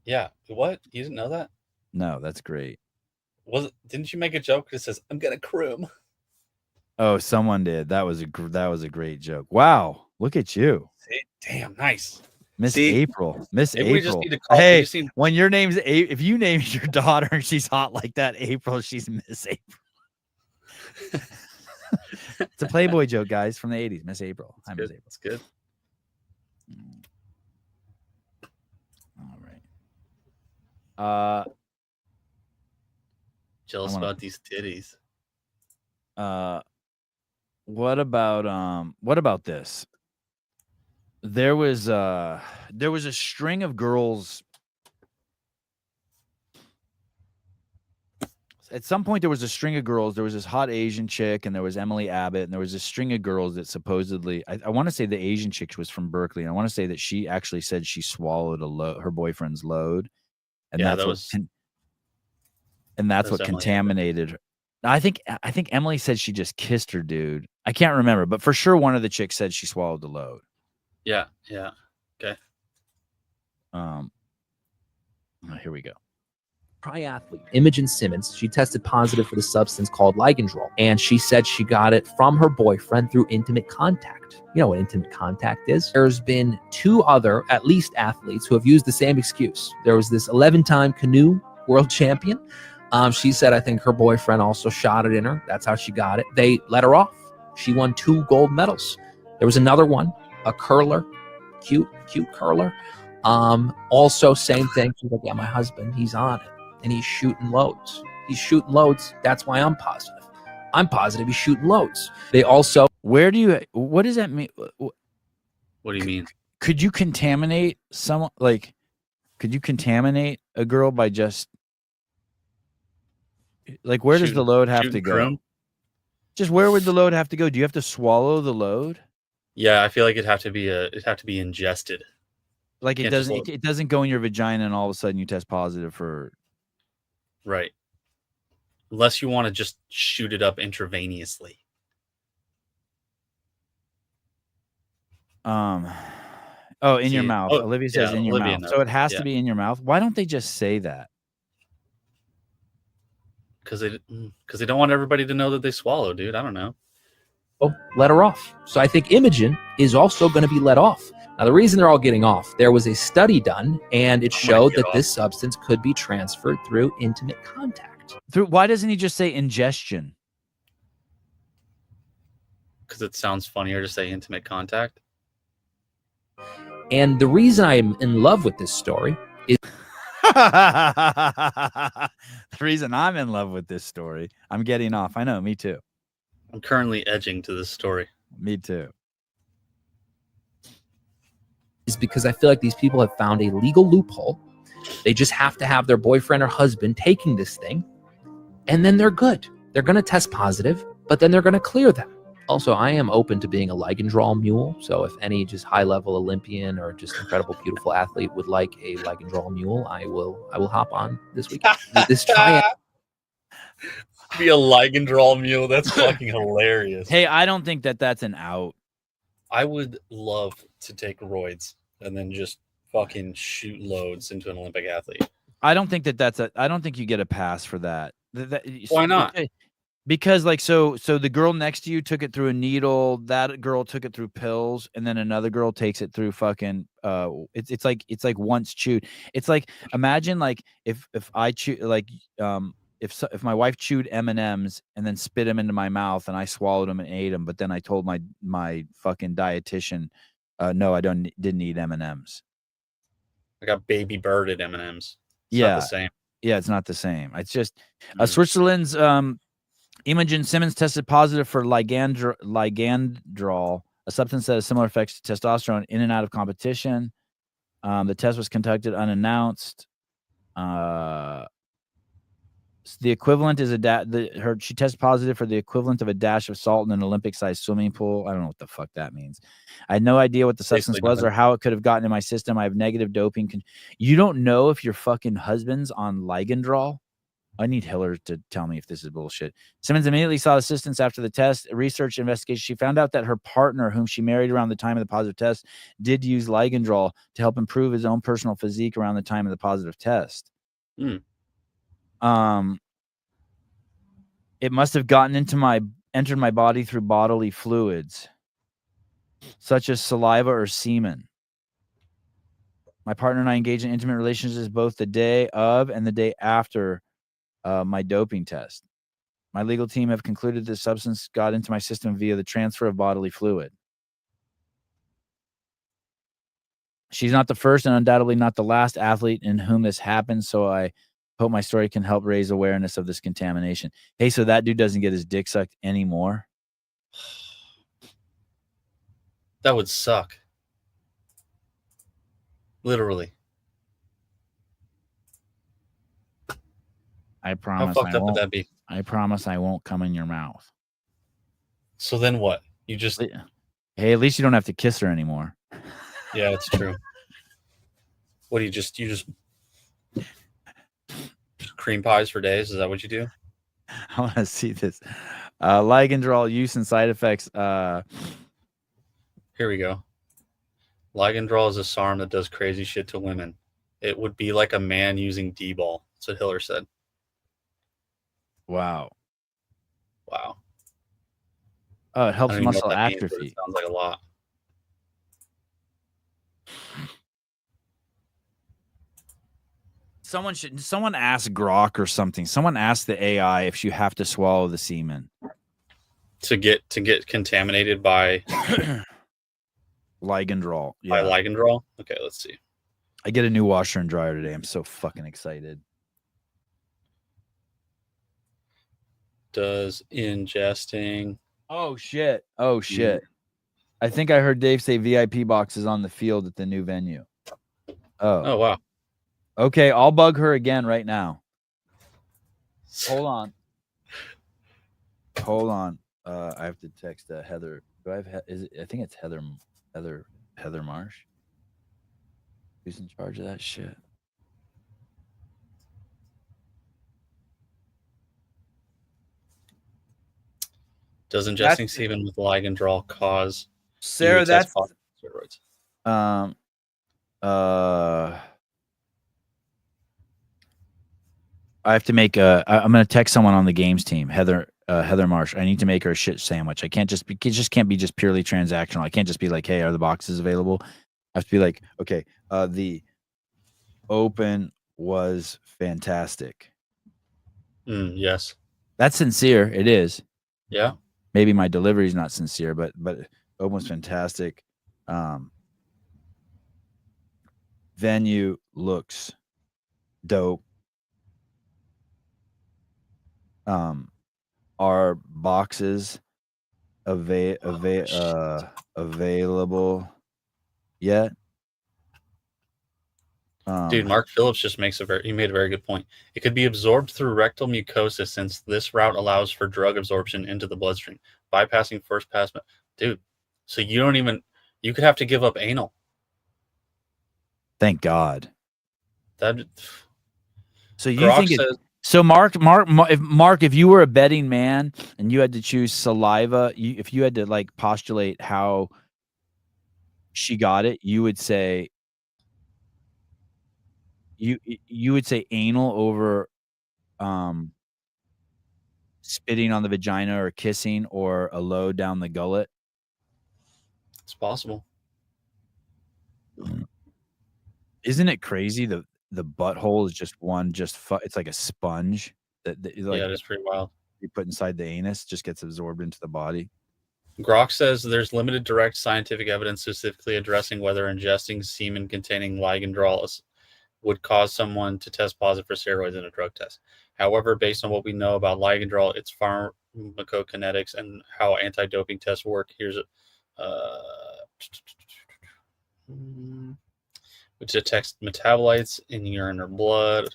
Yeah. What? You didn't know that? No, that's great. Didn't you make a joke that says I'm gonna croom? Oh, someone did. That was a great joke. Wow, look at you. Damn, nice. Miss April. Miss maybe we April. just need to call, hey, when your name's if you name your daughter and she's hot like that, April, she's Miss April. It's a Playboy joke, guys, from the 80s. Miss April. Hi, Miss April. That's good. All right. Jealous about these titties. What about this? There was a string of girls. at some point there was a string of girls. There was this hot Asian chick, and there was Emily Abbott, and there was a string of girls that supposedly, I want to say the Asian chick was from Berkeley, and I want to say that she actually said she swallowed her boyfriend's load, and Yeah, that's that what was- and that's that was what Emily contaminated her. I think Emily said she just kissed her dude. I can't remember, but for sure one of the chicks said she swallowed the load. Yeah. Yeah. Okay. Here we go. Triathlete Imogen Simmons, she tested positive for the substance called ligandrol, and she said she got it from her boyfriend through intimate contact. You know what intimate contact is? There's been 2 other, at least, athletes who have used the same excuse. There was this 11-time canoe world champion. She said, I think her boyfriend also shot it in her. That's how she got it. They let her off. She won 2 gold medals. There was another one, a curler, cute curler. Also, same thing. She's like, yeah, my husband, he's on it, and he's shooting loads. That's why I'm positive. I'm positive he's shooting loads. They also. What does that mean? What do you mean? Could you contaminate someone? Like, could you contaminate a girl by just, like, where does the load have to go? Prune? Just where would the load have to go? Do you have to swallow the load? Yeah, I feel like it'd have to be ingested. Like it Can't just doesn't. It doesn't go in your vagina, and all of a sudden you test positive for. Right. Unless you want to just shoot it up intravenously. Oh, in your mouth. Olivia says in your mouth. So it has to be in your mouth. Why don't they just say that? Because they don't want everybody to know that they swallow, dude. I don't know. Oh, let her off. So I think Imogen is also going to be let off. Now, the reason they're all getting off, there was a study done, and it showed that this substance could be transferred through intimate contact. Why doesn't he just say ingestion? Because it sounds funnier to say intimate contact. And the reason I'm in love with this story is the reason I'm in love with this story. I'm getting off. I know, me too. I'm currently edging to this story. Me too. Is because I feel like these people have found a legal loophole. They just have to have their boyfriend or husband taking this thing, and then they're good. They're going to test positive, but then they're going to clear them. Also, I am open to being a ligandrol mule. So if any just high-level Olympian or just incredible, beautiful athlete would like a ligandrol mule, I will hop on this weekend. This triathlon. Be a ligandrol mule. That's fucking hilarious. Hey, I don't think that that's an out. I would love to take roids and then just fucking shoot loads into an Olympic athlete. I don't think that that's a. I don't think you get a pass for that. Why not? Because like so the girl next to you took it through a needle. That girl took it through pills, and then another girl takes it through fucking. It's like once chewed. It's like imagine like if I chew like if my wife chewed M&Ms and then spit them into my mouth and I swallowed them and ate them, but then I told my fucking dietitian, no, I didn't eat M&Ms. I got baby birded M&Ms. It's yeah, not the same. Yeah, it's not the same. It's just Switzerland's Imogen Simmons tested positive for ligandrol, a substance that has similar effects to testosterone in and out of competition. The test was conducted unannounced. The equivalent is she tested positive for the equivalent of a dash of salt in an Olympic-sized swimming pool. I don't know what the fuck that means. I had no idea what the substance was or how it could have gotten in my system. I have negative doping. You don't know if your fucking husband's on ligandrol? I need Hiller to tell me if this is bullshit. Simmons immediately sought assistance after the test. Research investigation. She found out that her partner, whom she married around the time of the positive test, did use ligandrol to help improve his own personal physique around the time of the positive test. It must have entered my body through bodily fluids, such as saliva or semen. My partner and I engaged in intimate relationships both the day of and the day after my doping test. My legal team have concluded this substance got into my system via the transfer of bodily fluid. She's not the first and undoubtedly not the last athlete in whom this happened, so I hope my story can help raise awareness of this contamination. Hey, so that dude doesn't get his dick sucked anymore? That would suck. Literally. I promise fucked I up would won't. that be? I promise I won't come in your mouth. So then what? You just Hey, at least you don't have to kiss her anymore. yeah, it's true. What do you just cream pies for days? Is that what you do? I want to see this. Ligandrol use and side effects. Here we go. Ligandrol is a SARM that does crazy shit to women. It would be like a man using D-ball. That's what Hiller said. Wow. Wow. Oh, it I helps don't even know muscle what that means, but atrophy. it sounds like a lot. Someone ask Grok or something. Someone ask the AI if you have to swallow the semen To get contaminated by Ligandrol. by Yeah. Ligandrol. Okay, let's see. I get a new washer and dryer today. I'm so fucking excited. Does ingesting? Oh shit. Oh shit. I think I heard Dave say VIP boxes on the field at the new venue. Oh wow. Okay, I'll bug her again right now. Hold on. Hold on. I have to text Heather. Do I have? Is it? I think it's Heather Marsh. Who's in charge of that shit? Does ingesting semen with Ligandrol cause Sarah? you to test That's positive for steroids? I have to make a. I'm going to text someone on the games team, Heather Marsh. I need to make her a shit sandwich. I can't just be. It just can't be just purely transactional. I can't just be like, hey, are the boxes available? I have to be like, okay, the open was fantastic. Yes. That's sincere. It is. Yeah. Maybe my delivery is not sincere, but open was fantastic. Venue looks dope. Are boxes available yet? Dude, Mark Phillips just makes he made a very good point. It could be absorbed through rectal mucosa since this route allows for drug absorption into the bloodstream, bypassing first pass. Dude, so you could have to give up anal. Thank God. So you Grok think says, so Mark, if you were a betting man and you had to choose saliva, if you had to like postulate how she got it, you would say you would say anal over spitting on the vagina or kissing or a load down the gullet. it's possible. Isn't it crazy? The butthole is just it's like a sponge that like, yeah, it's pretty wild. You put inside the anus, just gets absorbed into the body. Grok says there's limited direct scientific evidence specifically addressing whether ingesting semen containing Ligandrol would cause someone to test positive for steroids in a drug test. However, based on what we know about Ligandrol, its pharmacokinetics, and how anti-doping tests work, here's which detects metabolites in urine or blood.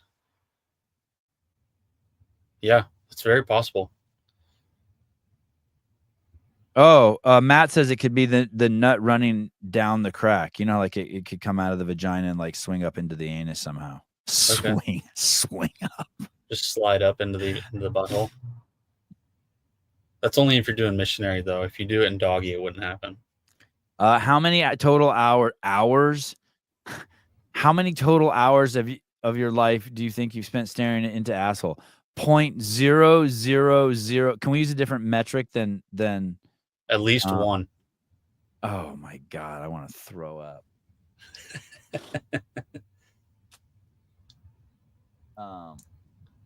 Yeah, it's very possible. Oh, Matt says it could be the nut running down the crack. You know, like it could come out of the vagina and like swing up into the anus somehow. Okay. Swing up. Just slide up into the butthole. That's only if you're doing missionary, though. If you do it in doggy, it wouldn't happen. How many total hours? How many total hours of your life do you think you've spent staring into asshole? 0.000. Can we use a different metric than at least one? Oh my God, I want to throw up.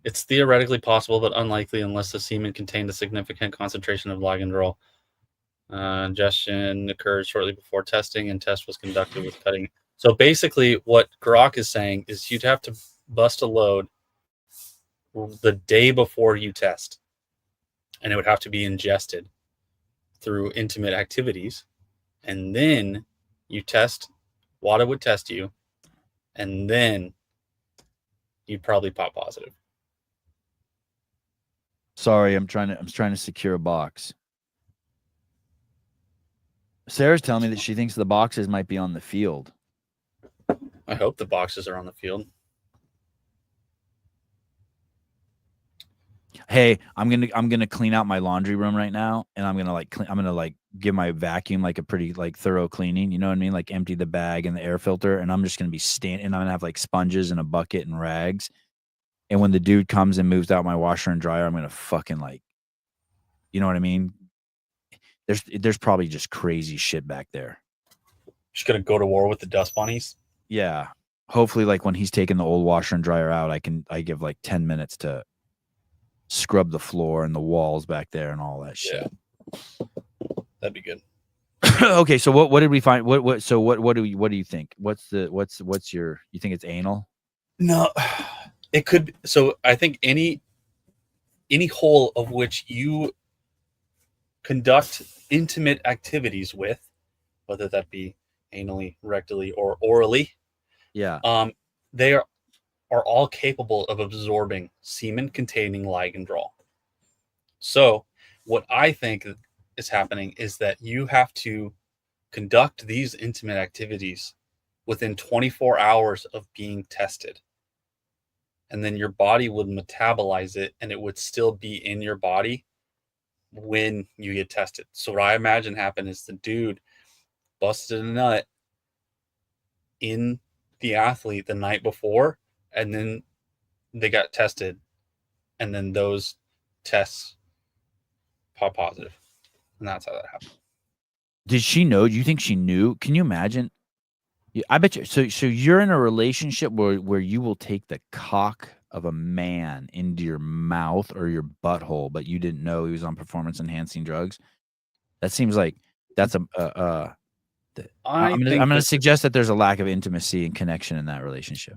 It's theoretically possible, but unlikely unless the semen contained a significant concentration of Ligandrol. Ingestion occurred shortly before testing, and test was conducted with cutting. So basically, what Grok is saying is you'd have to bust a load the day before you test, and it would have to be ingested through intimate activities, and then you test. WADA would test you, and then you'd probably pop positive. Sorry, I'm trying to secure a box. Sarah's telling me that she thinks the boxes might be on the field. I hope the boxes are on the field. Hey, I'm gonna clean out my laundry room right now, and I'm gonna give my vacuum like a pretty like thorough cleaning. You know what I mean? Like empty the bag and the air filter, and I'm just gonna be standing. I'm gonna have like sponges and a bucket and rags. And when the dude comes and moves out my washer and dryer, I'm gonna fucking like, you know what I mean? There's probably just crazy shit back there. Just gonna go to war with the dust bunnies. Yeah. Hopefully, like when he's taking the old washer and dryer out, I give like 10 minutes to scrub the floor and the walls back there and all that shit. Yeah. That'd be good. Okay, so what did we find? What do you think? What's your, you think it's anal? No, it could. So I think any hole of which you conduct intimate activities with, whether that be anally, rectally, or orally, yeah, they are all capable of absorbing semen containing ligandrol. So what I think is happening is that you have to conduct these intimate activities within 24 hours of being tested. And then your body would metabolize it, and it would still be in your body when you get tested. So what I imagine happened is the dude busted a nut in the athlete the night before, and then they got tested, and then those tests pop positive, and that's how that happened. Did she know? Do you think she knew? Can you imagine? I bet you. So you're in a relationship where you will take the cock of a man into your mouth or your butthole, but you didn't know he was on performance enhancing drugs. That seems like that's I'm going to suggest that there's a lack of intimacy and connection in that relationship.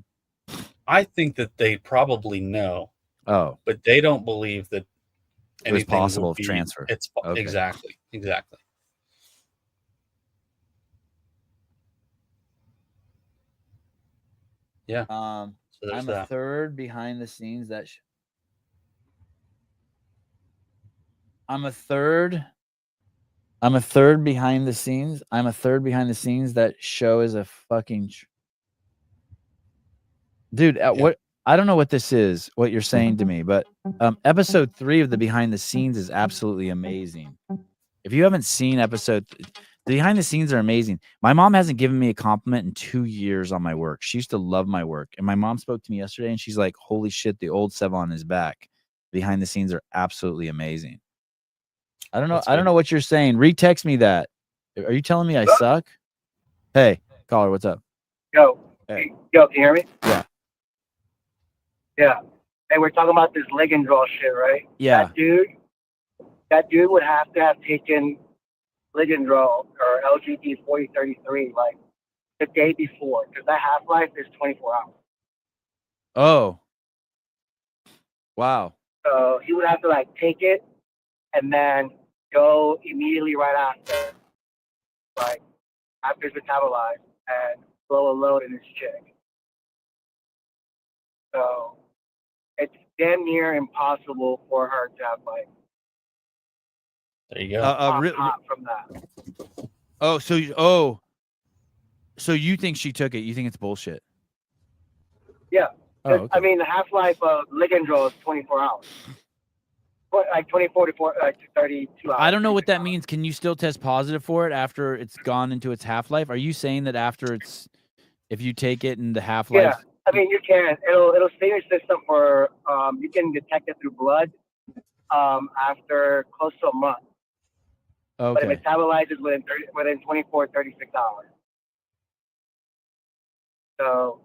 I think that they probably know. Oh, but they don't believe that it was anything possible would be, transfer. It's okay. Exactly. Yeah. So I'm a third behind the scenes. I'm a third behind the scenes. I'm a third behind the scenes. That show is a fucking dude. What, I don't know what this is, what you're saying to me, but episode 3 of the behind the scenes is absolutely amazing. If you haven't seen the behind the scenes are amazing. My mom hasn't given me a compliment in 2 years on my work. She used to love my work. And my mom spoke to me yesterday and she's like, holy shit, the old Sevon is back. Behind the scenes are absolutely amazing. I don't know. I don't know what you're saying. Retext me that. Are you telling me I suck? Hey, caller, what's up? Yo, hey. Yo, can you hear me? Yeah. Yeah. Hey, we're talking about this ligandrol shit, right? Yeah. That dude would have to have taken ligandrol or LGD 4033 like the day before, because that half-life is 24 hours. Oh. Wow. So he would have to like take it and then go immediately right after, like after it's metabolized, and blow a load in his chick. So it's damn near impossible for her to have like there you go. From that. So you think she took it? You think it's bullshit? Yeah. Oh, okay. I mean, the half-life of ligandrol is 24 hours. Like 24 to 32 hours. I don't know what that means. Can you still test positive for it after it's gone into its half-life? Are you saying that after if you take it in the half-life? Yeah, I mean, you can. It'll stay in your system for, you can detect it through blood after close to a month. Okay. But it metabolizes within 24, 36 hours. So,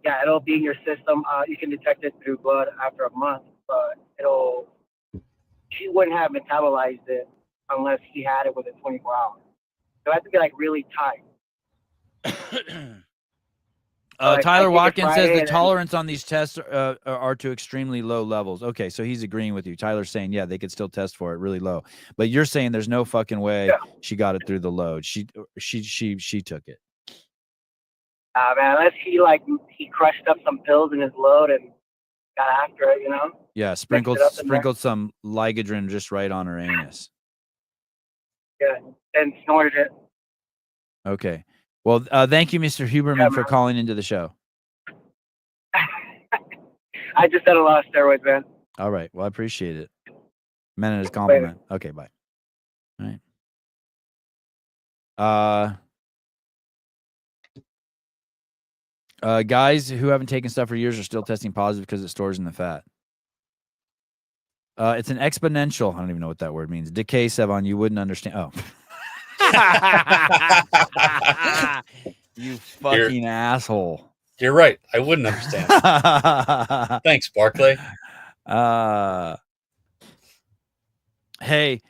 yeah, it'll be in your system. You can detect it through blood after a month, but she wouldn't have metabolized it unless she had it within 24 hours. So it has to be like really tight. Tyler Watkins says the tolerance on these tests are to extremely low levels. Okay, so he's agreeing with you. Tyler's saying, yeah, they could still test for it really low. But you're saying there's no fucking way she got it through the load. She took it. Man, unless he crushed up some pills in his load and got after it, you know? Yeah, mixed it up in there. sprinkled some Ligadrin just right on her anus. Yeah, and snorted it. Okay. Well, thank you, Mr. Huberman, for calling into the show. I just had a lot of steroids, man. All right. Well, I appreciate it. Meant it as a compliment. Okay, bye. All right. Guys who haven't taken stuff for years are still testing positive because it stores in the fat. It's an exponential. I don't even know what that word means. Decay, Sevon. You wouldn't understand. Oh. You fucking asshole. You're right. I wouldn't understand. Thanks, Barclay. Hey,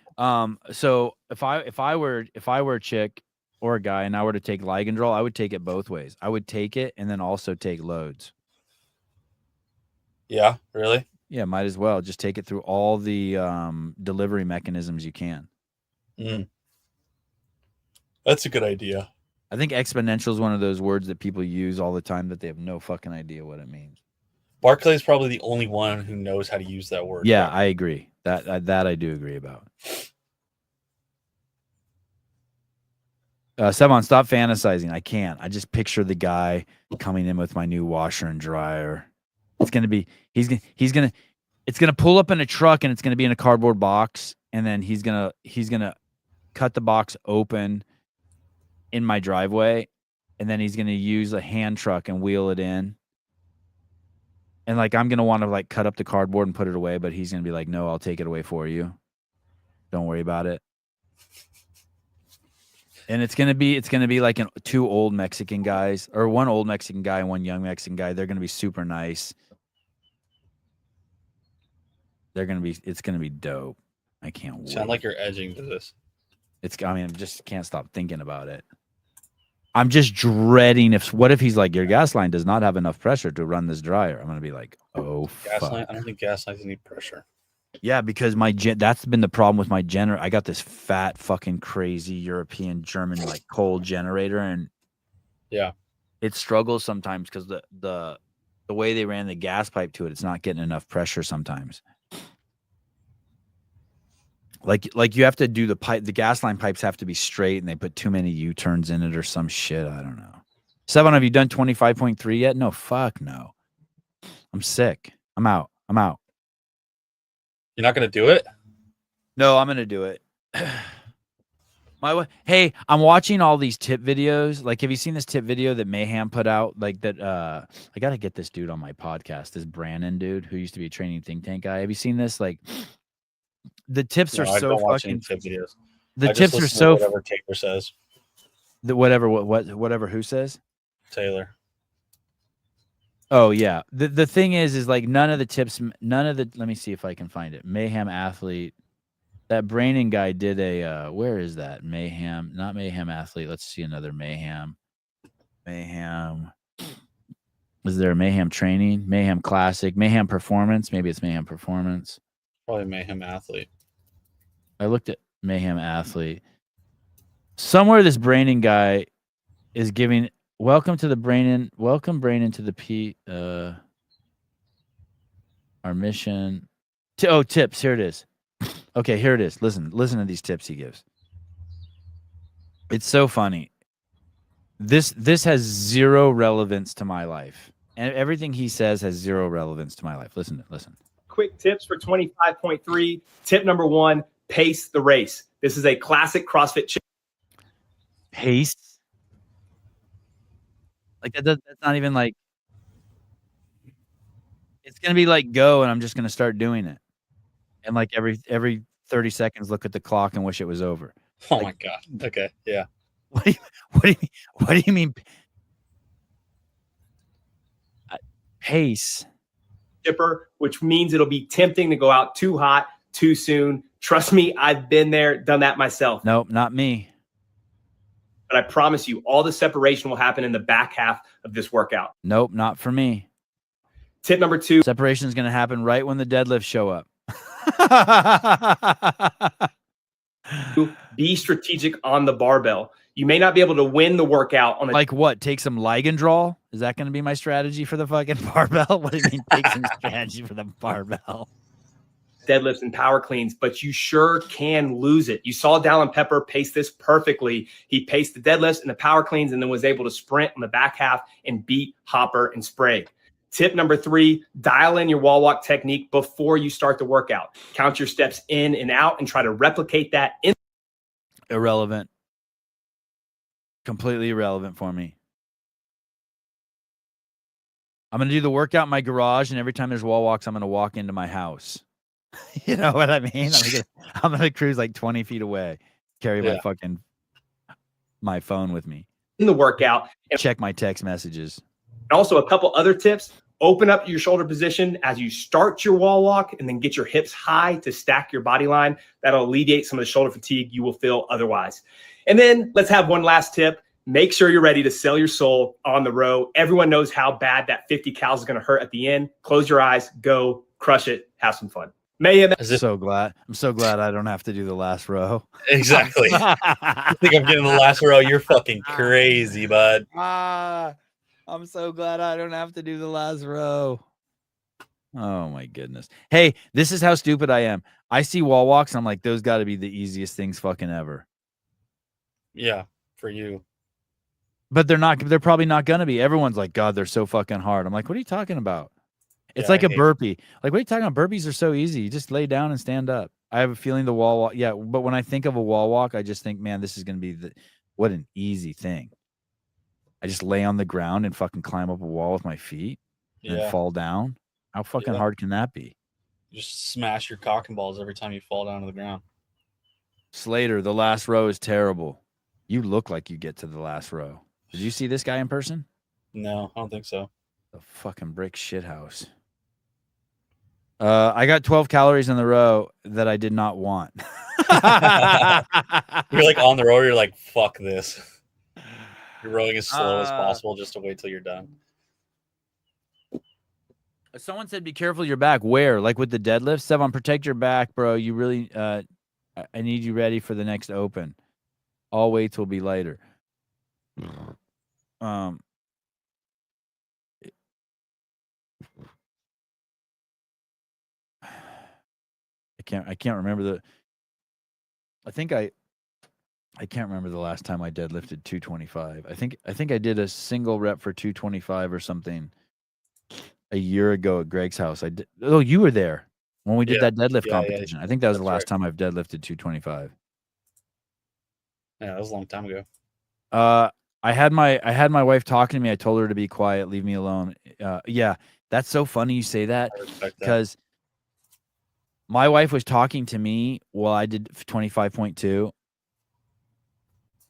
so if I were a chick or a guy and I were to take Ligandrol, I would take it both ways. I would take it and then also take loads. Yeah, really? Yeah, might as well. Just take it through all the delivery mechanisms you can. That's a good idea. I think exponential is one of those words that people use all the time that they have no fucking idea what it means. Barclay is probably the only one who knows how to use that word. Yeah, I agree. That I do agree about. Sevon, stop fantasizing. I can't. I just picture the guy coming in with my new washer and dryer. It's gonna be it's gonna pull up in a truck and it's gonna be in a cardboard box, and then he's gonna cut the box open in my driveway, and then he's gonna use a hand truck and wheel it in. And like I'm gonna want to like cut up the cardboard and put it away, but he's gonna be like, "No, I'll take it away for you. Don't worry about it." And it's gonna be like two old Mexican guys, or one old Mexican guy and one young Mexican guy. They're gonna be super nice. It's gonna be dope. I can't wait. Sound like you're edging to this. I just can't stop thinking about it. I'm just dreading what if he's like, your gas line does not have enough pressure to run this dryer. I'm gonna be like, oh, Gas fuck. line? I don't think gas lines need pressure. Yeah, because that's been the problem with my generator. I got this fat fucking crazy European German like coal generator, and yeah, it struggles sometimes because the way they ran the gas pipe to it, it's not getting enough pressure sometimes. Like you have to do the gas line pipes have to be straight, and they put too many U-turns in it or some shit. I don't know. Sevon, have you done 25.3 yet? No, fuck no. I'm sick. I'm out. You're not gonna do it? No, I'm gonna do it. Hey, I'm watching all these tip videos. Like, have you seen this tip video that Mayhem put out? Like that. I gotta get this dude on my podcast. This Brandon dude who used to be a training think tank guy. Have you seen this? Like, the tips are so fucking tip videos. The tips are so whatever Taylor says. Whatever who says? Taylor. Oh yeah. The thing is like none of the let me see if I can find it. Mayhem athlete. That Brandon guy did a where is that? Mayhem, not Mayhem athlete. Let's see another Mayhem. Mayhem. Is there a Mayhem training? Mayhem classic, Mayhem performance. Maybe it's Mayhem performance. Probably Mayhem athlete. I looked at Mayhem athlete. Somewhere this Brandon guy is giving welcome Brandon to the our mission. Tips. Here it is. Okay, here it is. Listen to these tips he gives. It's so funny. This has zero relevance to my life. And everything he says has zero relevance to my life. Listen. Quick tips for 25.3. Tip number 1, pace the race. This is a classic CrossFit pace. Like that's not even like, it's gonna be like go, and I'm just gonna start doing it. And like every 30 seconds, look at the clock and wish it was over. Oh my god. Okay. Yeah. What do you mean? Pace. Chipper, which means it'll be tempting to go out too hot, too soon. Trust me, I've been there, done that myself. Nope, not me. But I promise you, all the separation will happen in the back half of this workout. Nope, not for me. Tip number 2. Separation is going to happen right when the deadlifts show up. Be strategic on the barbell. You may not be able to win the workout on a Like what? Take some Ligandrol? Is that going to be my strategy for the fucking barbell? What do you mean take some strategy for the barbell? deadlifts and power cleans, but you sure can lose it. You saw Dallin Pepper pace this perfectly. He paced the deadlifts and the power cleans and then was able to sprint on the back half and beat Hopper and Sprague. Tip number 3, dial in your wall walk technique before you start the workout. Count your steps in and out and try to replicate that in. Irrelevant. Completely irrelevant for me. I'm going to do the workout in my garage, and every time there's wall walks, I'm going to walk into my house. You know what I mean? I'm gonna cruise like 20 feet away, carry my phone with me. In the workout. And check my text messages. And also a couple other tips. Open up your shoulder position as you start your wall walk and then get your hips high to stack your body line. That'll alleviate some of the shoulder fatigue you will feel otherwise. And then let's have one last tip. Make sure you're ready to sell your soul on the row. Everyone knows how bad that 50 cals is going to hurt at the end. Close your eyes, go, crush it, have some fun. Mayhem. I'm so glad I don't have to do the last row. Exactly. I think I'm getting the last row. You're fucking crazy, bud. I'm so glad I don't have to do the last row. Oh my goodness. Hey, this is how stupid I am. I see wall walks and I'm like, those got to be the easiest things fucking ever. Yeah, for you. But they're not. They're probably not gonna be. Everyone's like, God, they're so fucking hard. I'm like, what are you talking about? It's like a burpee. Like, what are you talking about? Burpees are so easy. You just lay down and stand up. I have a feeling the wall walk. Yeah, but when I think of a wall walk, I just think, man, this is gonna be what an easy thing. I just lay on the ground and fucking climb up a wall with my feet and fall down. How fucking hard can that be? Just smash your cock and balls every time you fall down to the ground. Slater, the last row is terrible. You look like you get to the last row. Did you see this guy in person? No, I don't think so. The fucking brick shithouse. I got 12 calories in the row that I did not want. You're like on the row. You're like, fuck this. You're rowing as slow as possible just to wait till you're done. Someone said, be careful your back. Where? Like with the deadlift? Sevan, protect your back, bro. You really, I need you ready for the next open. All weights will be lighter. I can't remember I can't remember the last time I deadlifted 225. I think I did a single rep for 225 or something a year ago at Greg's house. Oh, you were there when we did that deadlift competition. I think that was the last time I've deadlifted 225. Yeah, that was a long time ago. I had my wife talking to me. I told her to be quiet, leave me alone. Yeah, that's so funny you say that because my wife was talking to me while I did 25.2.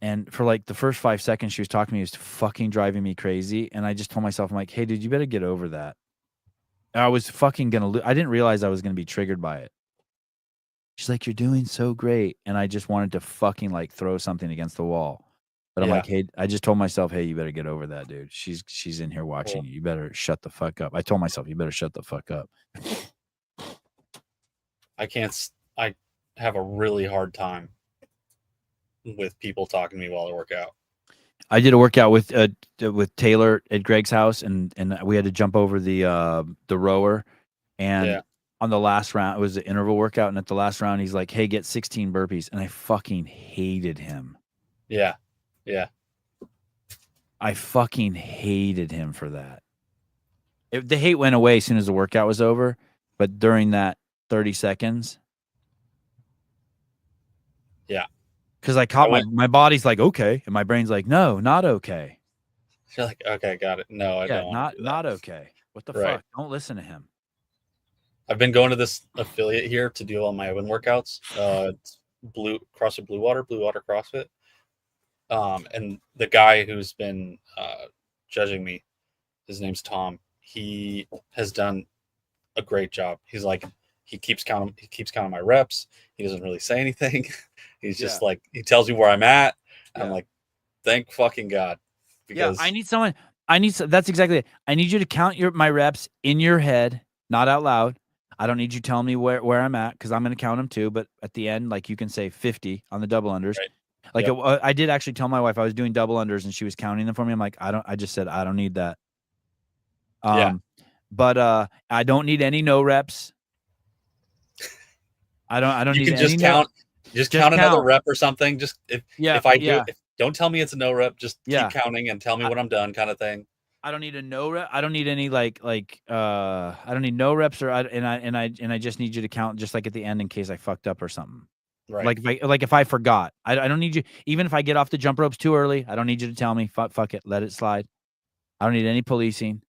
And for like the first 5 seconds she was talking to me, it was fucking driving me crazy. And I just told myself, I'm like, hey, dude, you better get over that. I was fucking gonna I didn't realize I was gonna be triggered by it. She's like, you're doing so great. And I just wanted to fucking like throw something against the wall. But I'm like, hey, I just told myself, hey, you better get over that, dude. She's in here watching you. You better shut the fuck up. I told myself, you better shut the fuck up. I have a really hard time with people talking to me while I work out. I did a workout with Taylor at Greg's house, and we had to jump over the rower. And on the last round, it was an interval workout. And at the last round, he's like, hey, get 16 burpees. And I fucking hated him. Yeah. Yeah. I fucking hated him for that. The hate went away as soon as the workout was over. But during that 30 seconds. Yeah. Because I caught my body's like, okay. And my brain's like, no, not okay. You're like, okay, got it. No, I don't. Not okay. What the fuck? Don't listen to him. I've been going to this affiliate here to do all my own workouts. It's CrossFit Blue Water CrossFit. And the guy who's been judging me, his name's Tom. He has done a great job. He's like, he keeps counting my reps. He doesn't really say anything. He's just like, he tells me where I'm at. I'm like, thank fucking God. Because I need someone. That's exactly it. I need you to count my reps in your head, not out loud. I don't need you telling me where I'm at because I'm going to count them too. But at the end, like you can say 50 on the double unders. Right. Like Yep. I did actually tell my wife I was doing double unders and she was counting them for me. I'm like, I just said I don't need that. Yeah. But I don't need any no reps. I don't You need can any just count. Just count another rep or something. Just if I do it, don't tell me it's a no rep. Just keep counting and tell me when I'm done, kind of thing. I don't need a no rep. I don't need any I don't need no reps and I just need you to count just like at the end in case I fucked up or something. Right. Like if I forgot. I don't need you, even if I get off the jump ropes too early, I don't need you to tell me. Fuck it. Let it slide. I don't need any policing.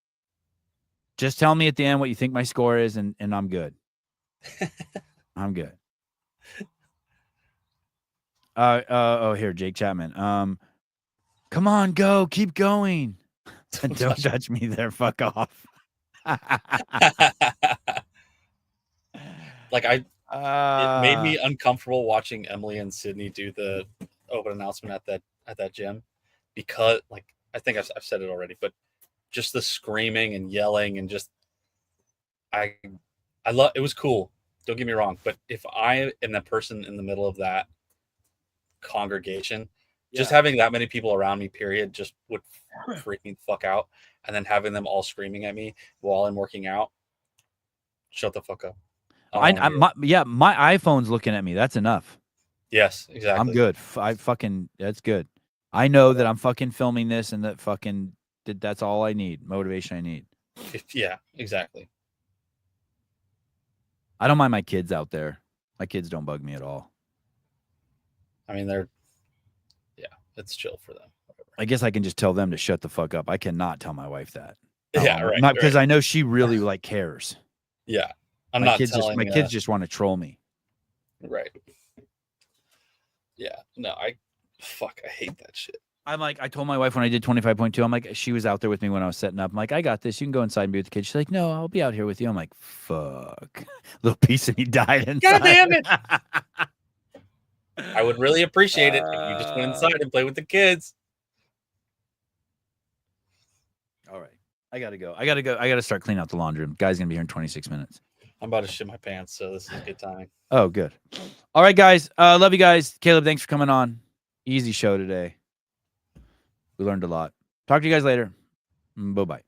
Just tell me at the end what you think my score is and I'm good. I'm good. Here, Jake Chapman. Come on, go. Keep going. Don't touch me there. Fuck off. Like it made me uncomfortable watching Emily and Sydney do the open announcement at that gym because, like, I think I've said it already, but just the screaming and yelling and just I love it was cool. Don't get me wrong, but if I am the person in the middle of that congregation, just having that many people around me, period, just would freak me the fuck out. And then having them all screaming at me while I'm working out, shut the fuck up. my iPhone's looking at me. That's enough. Yes, exactly. I'm good. That's good. I know that I'm fucking filming this and that that's all I need. Motivation I need. Yeah, exactly. I don't mind my kids out there. My kids don't bug me at all. I mean, it's chill for them. I guess I can just tell them to shut the fuck up. I cannot tell my wife that. Yeah, right. Because I know she really cares. Yeah, My kids just want to troll me. Right. Yeah. No, I hate that shit. I'm like, I told my wife when I did 25.2, I'm like, she was out there with me when I was setting up. I'm like, I got this. You can go inside and be with the kids. She's like, no, I'll be out here with you. I'm like, fuck. Little piece of me died inside. God damn it. I would really appreciate it if you just went inside and played with the kids. All right. I gotta go. I gotta start cleaning out the laundry room. Guy's gonna be here in 26 minutes. I'm about to shit my pants, so this is good timing. Oh, good. All right, guys. Love you guys. Caleb, thanks for coming on. Easy show today. We learned a lot. Talk to you guys later. Bye-bye.